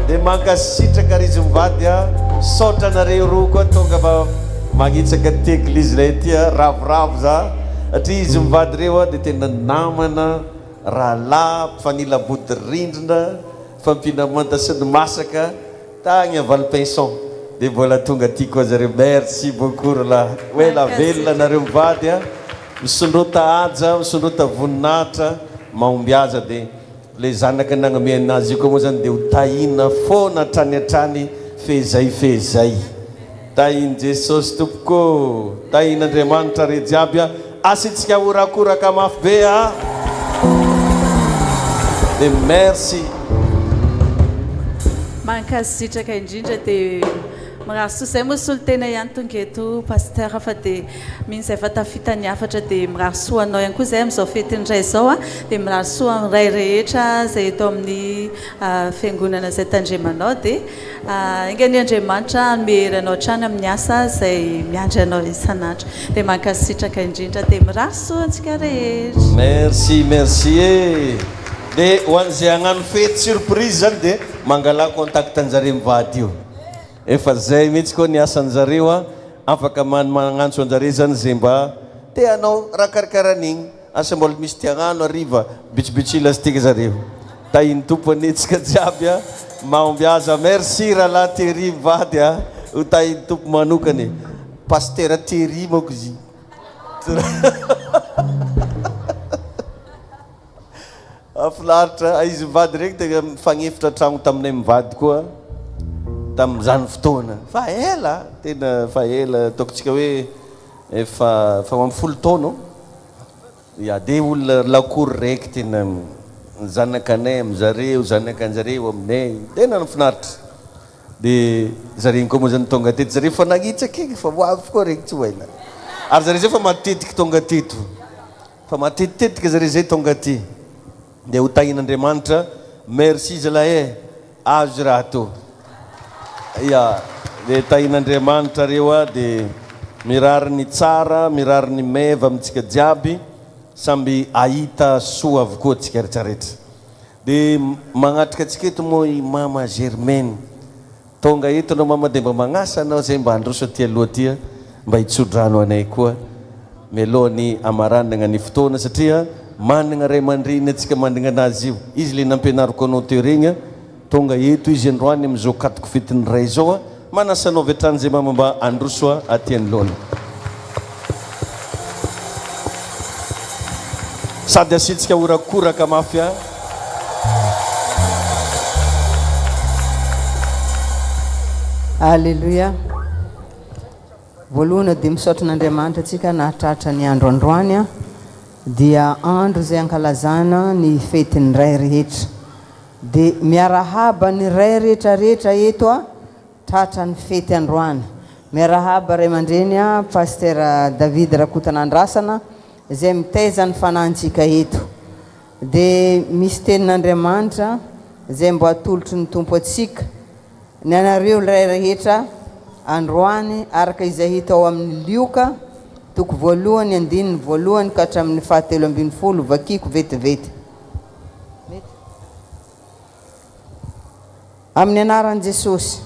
Dia mankasitraka ry izy mivady a misaotra nareo roa koa tonga fa magnitsaka ty eglizy ilay ty a ravoravo za satria izy mivady reo a dia tena namana rahalahy mpifanila body rindrina fampinamanta sy ny masaka tagny avalipinson dia mbola tonga ty koa zareo. Merci beaucoup ralahy hoe la velona nareo mivady a misondrota aja misondrota voninahitra mahomby aza dia le zanaka nagname anazy io koa moa zany dia ho tahina foana hatrany hatrany fehizay. Tahiny Jesosy tompoko, tahin'Andriamanitra re jiaby a asitsika orakoraka mafy be a. Dia merci. Mankasitraka indrindra dia mirahaso izay moa solo tena ihany tonga eto paster fa dia misy efa tafita ny afatra dia mirahaso anao ihany koa izay amin'izao fetindray izao a dia mirahaso amiray rehetra izay eto amin'ny fiangonana izay tandremanao dia ingany Andriamanitra meheranao trany amin'ny asa izay miandry anao isan'andro dia mankasitraka indrindra dia mirahaso antsika rehetra. Merci e. Dia ho an'izay hagnano fety surprise zany dia mangala contact anjareo mivady io. Efa zay mihitsy koa ny asan'jareo a afaka magnantso anjareo zany zay mba te anao raha karakaran'igny asa mbola misy te hagnano ariva bitsibitsila styka zareo. Tahiny tompony tsika jiaby a mahomby aza. Merci rahalahy Thierry mivady a ho tahiny tompo manokany paster Thierry moko izy. Afilaritra izy mivady regny tena mifagnefitra tragno taminay mivady koa tamin'izany fotoana fa ela tena fa ela ataokontsika hoe efa amin'ny 10 taona ia dia olona lakory raiky tena zanakanay amin'izareo zanakan'jareo aminay tena nifinaritra dia zareny koa moa zany tonga teto zareo fa nagnitsaka iny fa hoavy koa regny tsy hoaina ary zareo zay fa matetiky tonga teto fa matetitetika zareo zay tonga ty dia ho tahin'Andriamanitra merci zalahy azo raha to ia dia tahin'Andriamanitra reo a dia mirary ny tsara mirary ny meva amintsika jiaby samby ahita soa avokoa tsika rehetrarehetra dia magnatrika atsika eto moa i mama Germaine tonga eto anao mama dia mba magnasa anao zay mba androso aty aloha tya mba hitsodrano anay koa mialohan'ny amaranana ny fotoana satria manana ray aman-dreny atsika manana anazy io izy le nampianariko anao teo regny tonga eto izy androany amin'izao katoko fetiny ray zao a manasanao avy hatrany zay mama mba androso a aty anoloana sady asitsika orakoraka mafy a. Alleluia. Voalohany dia misaotra an'Andriamanitra atsika nahatratra ny andro androany a dia andro zay ankalazana ny fetin'ny ray rehetra dia miarahaba ny ray rehetrarehetra eto a tratra ny fety androany. Miarahaba ray aman-dreny a paster David Rakotanandrasana izay mitaiza ny fanantsika eto dia misy tenin'Andriamanitra izay mbo atolotry ny tompo atsika ny anareo ray rehetra androany araka izay hita ao amin'ny lioka toko voalohany andininy voalohany ka hatramin'ny 17 vakiko vetivety amin'ny anaran'i Jesosy.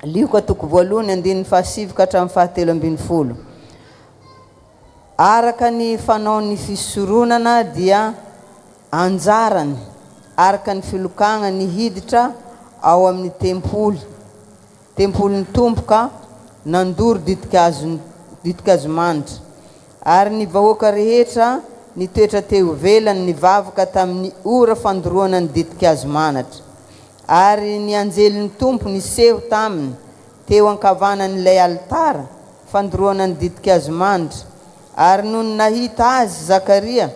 Lioka toko voalohany andininy 7 ka hatramin'ny 17 araka ny fanaony fisoronana dia anjarany araka ny filokagna ny hiditra ao amin'ny tempolony tompoka nandory ditikazo manitra ary ny vahoaka rehetra nitoetra teo velany ny vavaka tamin'ny ora fandoroana ny ditikazo manatra ary ny anjelin'ny tompo niseho taminy teo ankavanan'ilay altara fandoroana ny ditikazo manitra ary noho nahita azy Zakaria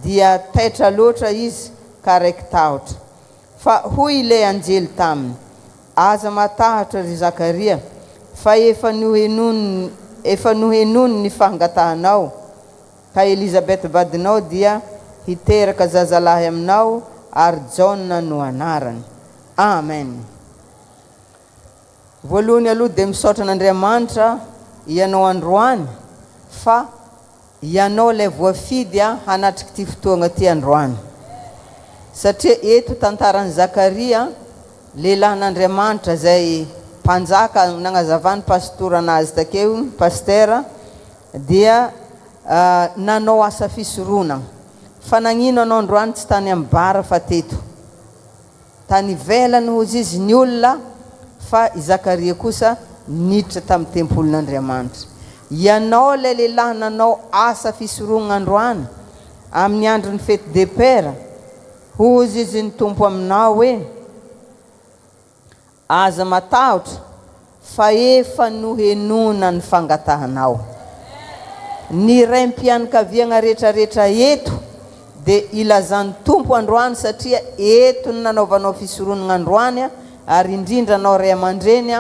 dia taitra loatra izy ka raiky tahotra fa hoy ilay anjely taminy aza matahatra ry Zakaria fa efa nohenony ny fahangatahanao ka Elizabeth vadinao dia hiteraka zazalahy aminao ary Jaona no anarany. Amen. Voalohany aloha dia misaotra an'Andriamanitra ianao androany fa ianao ilay voafidy hanatriky ty fotoagna ty androany satria eto tantaran'i Zakaria lehilahin'Andriamanitra zay mpanjaka nagnazavany pastora anazy takeo pastera dia nanao asa fisorona fa nagnino anao androany tsy tany amin'ny bara fa teto tany ivelany hozy izy ny olona fa i Zakaria kosa niditra tamin'ny tempolin'Andriamanitra ianao lay lehilahy nanao asa fisorona androany amin'ny andron'ny fety de pera hozy izy ny tompo aminao hoe aza matahotra fa efa nohenona ny fangatahanao ny raim-pianakaviagna rehetrarehetra eto dia ilazan'ny tompo androany satria eto ny nanaovanao fisoronana androany ary indrindra anao ray aman-dreny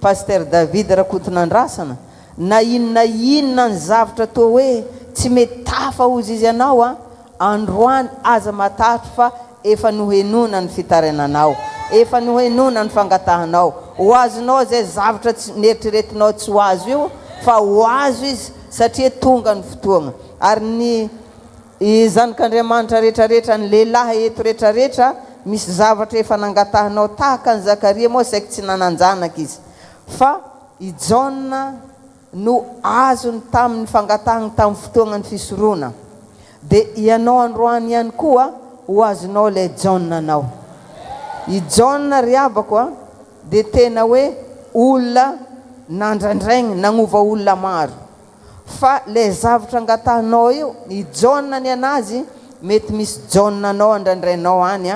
paster David Rakotonandrasana na inona ny zavatra toa hoe tsy mety tafa hozy izy anao androany aza matahotra fa efa nohenona ny fitarenanao efa nohenona ny fangatahanao ho azonao zay zavatra neritreretinao tsy ho azo io fa ho azo izy satria tonga ny fotoagna ary ny zanak'Andriamanitra rehetrarehetra ny lehilahy eto rehetrarehetra misy zavatra efa nangatahanao tahaka ny Zakaria moa saika tsy nananjanaka izy fa i Ziona no azony tamin'ny fangatahana tamin'ny fotoagna ny fisorona dia ianao androany ihany koa ho azonao ilay Ziona anao i Ziona ry abako dia tena hoe olona nandrandraigny nagnova olona maro fa le zavatra angatahanao io i Ziona ny anazy mety misy Ziona anao andraindrainao any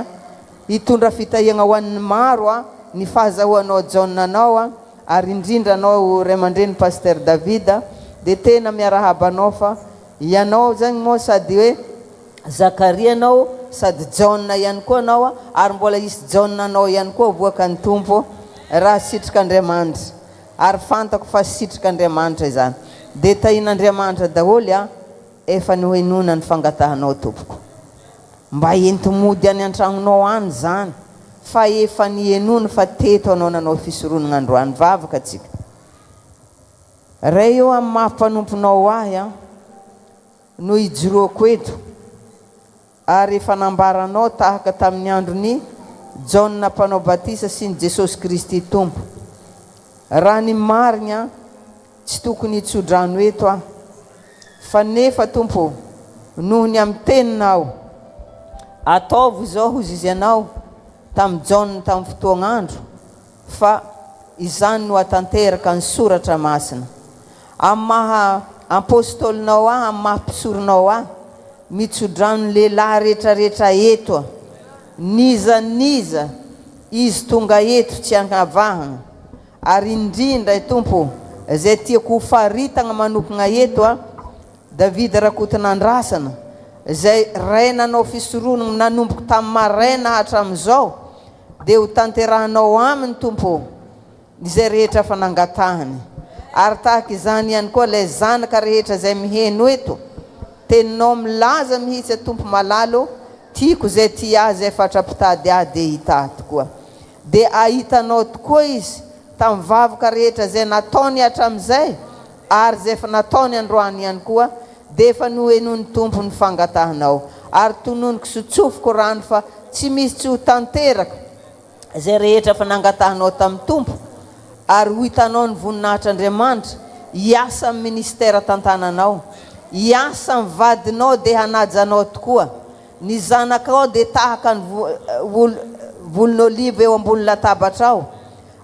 hitondra fitahiagna ho an'ny maro ny fahazahoanao Ziona anao ary indrindra anao ray aman-dreny paster Davida dia tena miarahaba anao fa ianao zany moa sady hoe Zakaria anao sady Ziona ihany koa anao ary mbola isy Ziona anao ihany koa voaka ny tompo raha sitrik'Andriamanitra ary fantako fa sitrik'Andriamanitra izany dia tahin'Andriamanitra daholo efa nohenona ny fangatahanao tompoko mba entomody any an-tragnonao any zany fa efa nihenona fa teto anao nanao fisoronana androany vavaka atsika ray eo amin'ny maha-mpanomponao ahy no ijoroako eto ary efa nambaranao tahaka tamin'ny androny Ziona mpanao batisa sy ny Jesosy Kristy tompo raha ny marina tsy tokony hitsodrano eto fa nefa tompo noho ny amin'ny teninao ataovy izao hozy izy ianao tamin'ny Ziona tamin'ny fotoagn'andro fa izany no atanteraka ny soratra masina amin'ny maha apôstolinao amin'ny maha mpisoronao mitsodrano lehilahy rehetrarehetra eto niza izy tonga eto tsy ankavahana ary indrindra tompo zay tiako faritagna manokagna eto David Rakotonandrasana zay ray nanao fisoronana nanomboka tamin'ny maraina hatramin'izao dia ho tanterahanao aminy tompo izay rehetra fa nangatahany ary tahaka izany ihany koa ilay zanaka rehetra zay miheno eto teninao milaza mihitsy tompo malalo tiako zay ty azy fatrapitady dia hita tokoa dia ahitanao tokoa izy tamin'ny vavaka rehetra zay nataony hatramin'izay ary zay efa nataony androany ihany koa dia efa nohenony tompo ny fangatahanao ary tononiko sotsofiko rano fa tsy misy tsy ho tanteraka zay rehetra fa nangatahanao tamin'ny tompo ary ho hitanao ny voninahitr'Andriamanitra hiasa amin'ny ministera tantananao hiasa amin'ny vadinao dia hanajanao tokoa ny zanakao dia tahaka ny volon'oliva eo ambony latabatra ao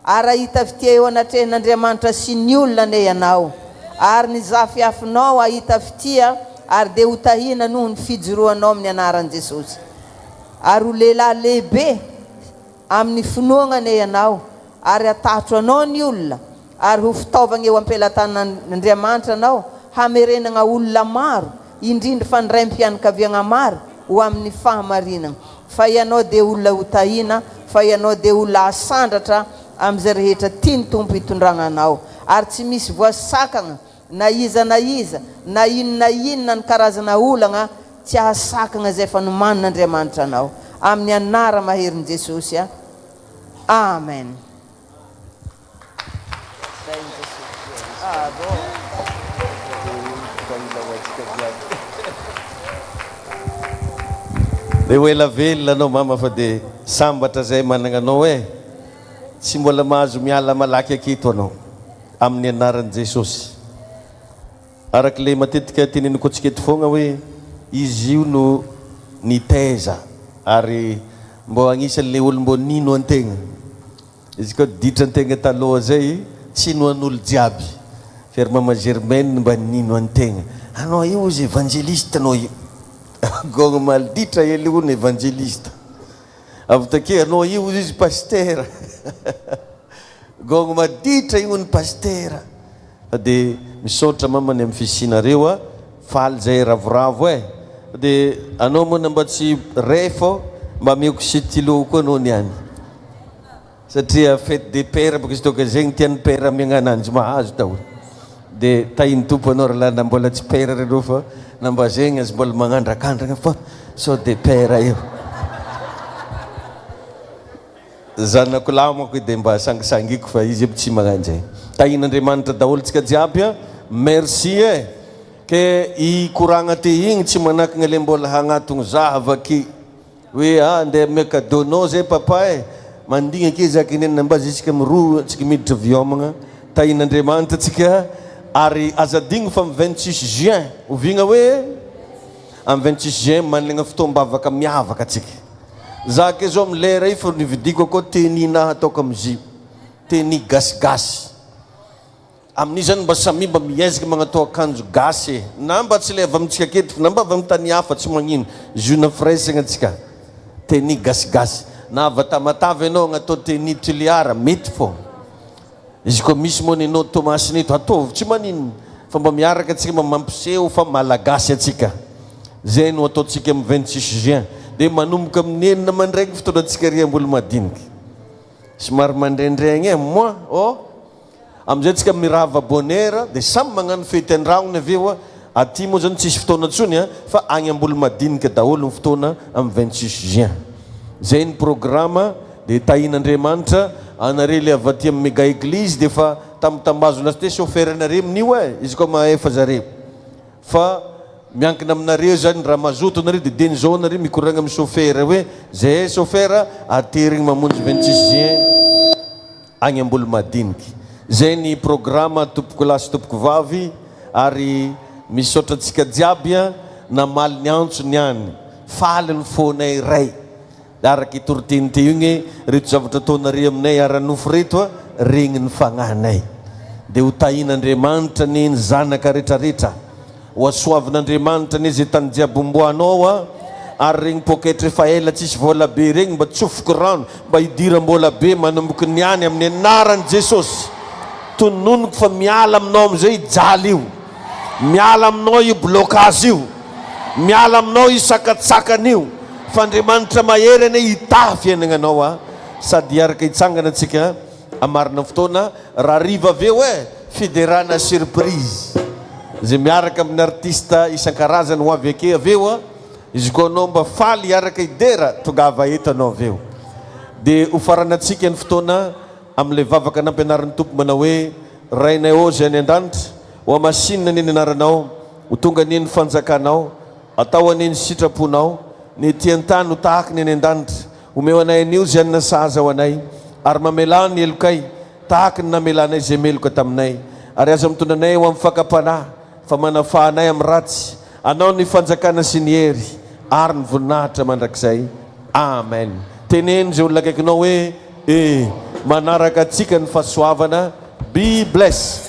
ary ahita fitia eo anatrehan'Andriamanitra sy ny olona ane ianao ary ny zafiafinao ahita fitia ary dia ho tahina noho ny fijoroanao amin'ny anaran'i Jesosy ary ho lehilahy lehibe amin'ny finoana ane ianao ary atatro anao ny olona ary ho fitaovagna eo ampelantanan'Andriamanitra anao hamerenagna olona maro indrindra fa ny raim-pianakaviagna maro ho amin'ny fahamarinana fa ianao dia olona ho tahina fa ianao dia olona asandratra amin'izay rehetra tiany tompo hitondragna anao ary tsy misy voasakagna na iza na inona ny karazana olagna tsy ahasakagna zay fa nomanin'Andriamanitra anao amin'ny anara maherin' Jesosy amen. dia hoela velona anao mama fa dia sambatra zay manana anao hoe tsy mbola mahazo miala malaky aketo anao amin'ny anaran'i Jesosy. Arak'ilay matetika teneniko antsika eto foagna hoe izy io no nitaiza ary mbo agnisan'ilay olo mbo nino antegna. Izy koa ditra antegna taloha zay tsy noan'olo jiaby. Faire mama Germaine mba nino antegna. Anao io izy évangéliste anao io. Gogno malditra ele io ny évangéliste. Avy take anao io izy pasteur. Gogno maditra io ny pasteur. Dia misaotra mamany amin'ny fisinareo faly zay ravoravo dia anao moa mba tsy refo mba mioko stylo koa anao niany satria fête des pères baka izy toka zegny tian'ny père miagnananjy mahazo tao dia tahiny tompo anao raha na mbola tsy père reo fa na mba zegny azy mbola magnandrakandragna fa so de père io zanako lamako dia mba sangisangiko fa izy aby tsy magnanjay. Tahin'Andriamanitra daholo tsika jiaby merci ke i koragna te igny tsy manakagna le mbola hagnatogno zavaki hoe andeha ame kadonao zay papa mandigna ke zakinenina mba zisika miroa tsika miditra viomagna tahin'Andriamanitra tsika ary azadigny fa 26 juin ovigna hoe am 26 juin managna fotoam-bavaka miavaka tsika zake zao amy lera io fa nividiko koa tenina ataoko amizio teny gasigasy amin'io zany mba samy mba miezaka magnatao akanjo gasy na mba tsy le avy amitsika aketo na mba avy am'tany hafa tsy magnino Ziona Firaisana tsika teny gasigasy na avy atamatavy anao agnatao teny tuliara mety fô izy koa misy moa ninao Tomasy nito ataovy tsy manino fa mba miaraka atsika mba mampiseho fa malagasy atsika zay no ataotsika amy 26 juin dia manomboka amin'ny enina mandraigny fotoana atsika riam-bolo madiniky somary mandrendregny moi amizay tsika mirava bonheur dia samy magnano fety andragnony aveo aty moa zany tsisy fotoana tsony fa agny ambolo madinika daholo ny fotoana amin'ny 26 juin zay ny programme dia tahin'Andriamanitra anare le avy aty amin'ny méga église dia fa tamitambazo lasy te chauffeur anare amin'io izy koa maefa zareo fa miankina aminareo zany raha mazoto anareo dia deny zao anareo mikoragna amin'ny chauffeur hoe zay chauffeur aterigny mamonjy 26 juin agny ambolo madiniky. Zay ny programme tompoko lasy tompoko vavy ary misaotra antsika jiaby namaly ny antso niany faly ny fonay ray araky toriteny te igny reto zavatra ataonare aminay aranofo reto regny ny fagnanay dia ho tahin'Andriamanitra ny zanaka rehetrarehetra ho asoavin'Andriamanitra ny zay tany jiaby omboanao ary regny poketra efa ela tsisy vola be regny mba tsofoko rano mba hidira mbola be manomboky niany amin'ny anaran'i Jesosy tononoko fa miala aminao amizay jaly io miala aminao io blocage io miala aminao io sakatsakany io fa Andriamanitra mahery ane hita fiainagnanao sady araka hitsangana atsika amarina fotoana raha riva aveo fiderana surprise zay miaraka amin'ny artiste isan-karazany ho avy ake aveo izy koa anao mba faly araka idera tongava eto anao aveo dia ho faranatsika ny fotoana am'le vavaka nampianarin'ny tompo manao hoe rainay ô zay any an-danitra ho amasinina neny anaranao ho tonga neny fanjakanao atao aneny sitraponao ny tian-tany ho tahaka neny an-danitra homeo anay anio zay any nasaza ho anay ary mamelany ny elokay tahaka ny namelanay zay meloka taminay ary aza mitondra anay ho amin'ny fakapanahy fa manafahanay amin'ny ratsy anao ny fanjakana sy ny hery ary ny voninahitra mandrakizay amen. Teneny zay olona akaikinao hoe manaraka atsika ny fahasoavana. Be blessed.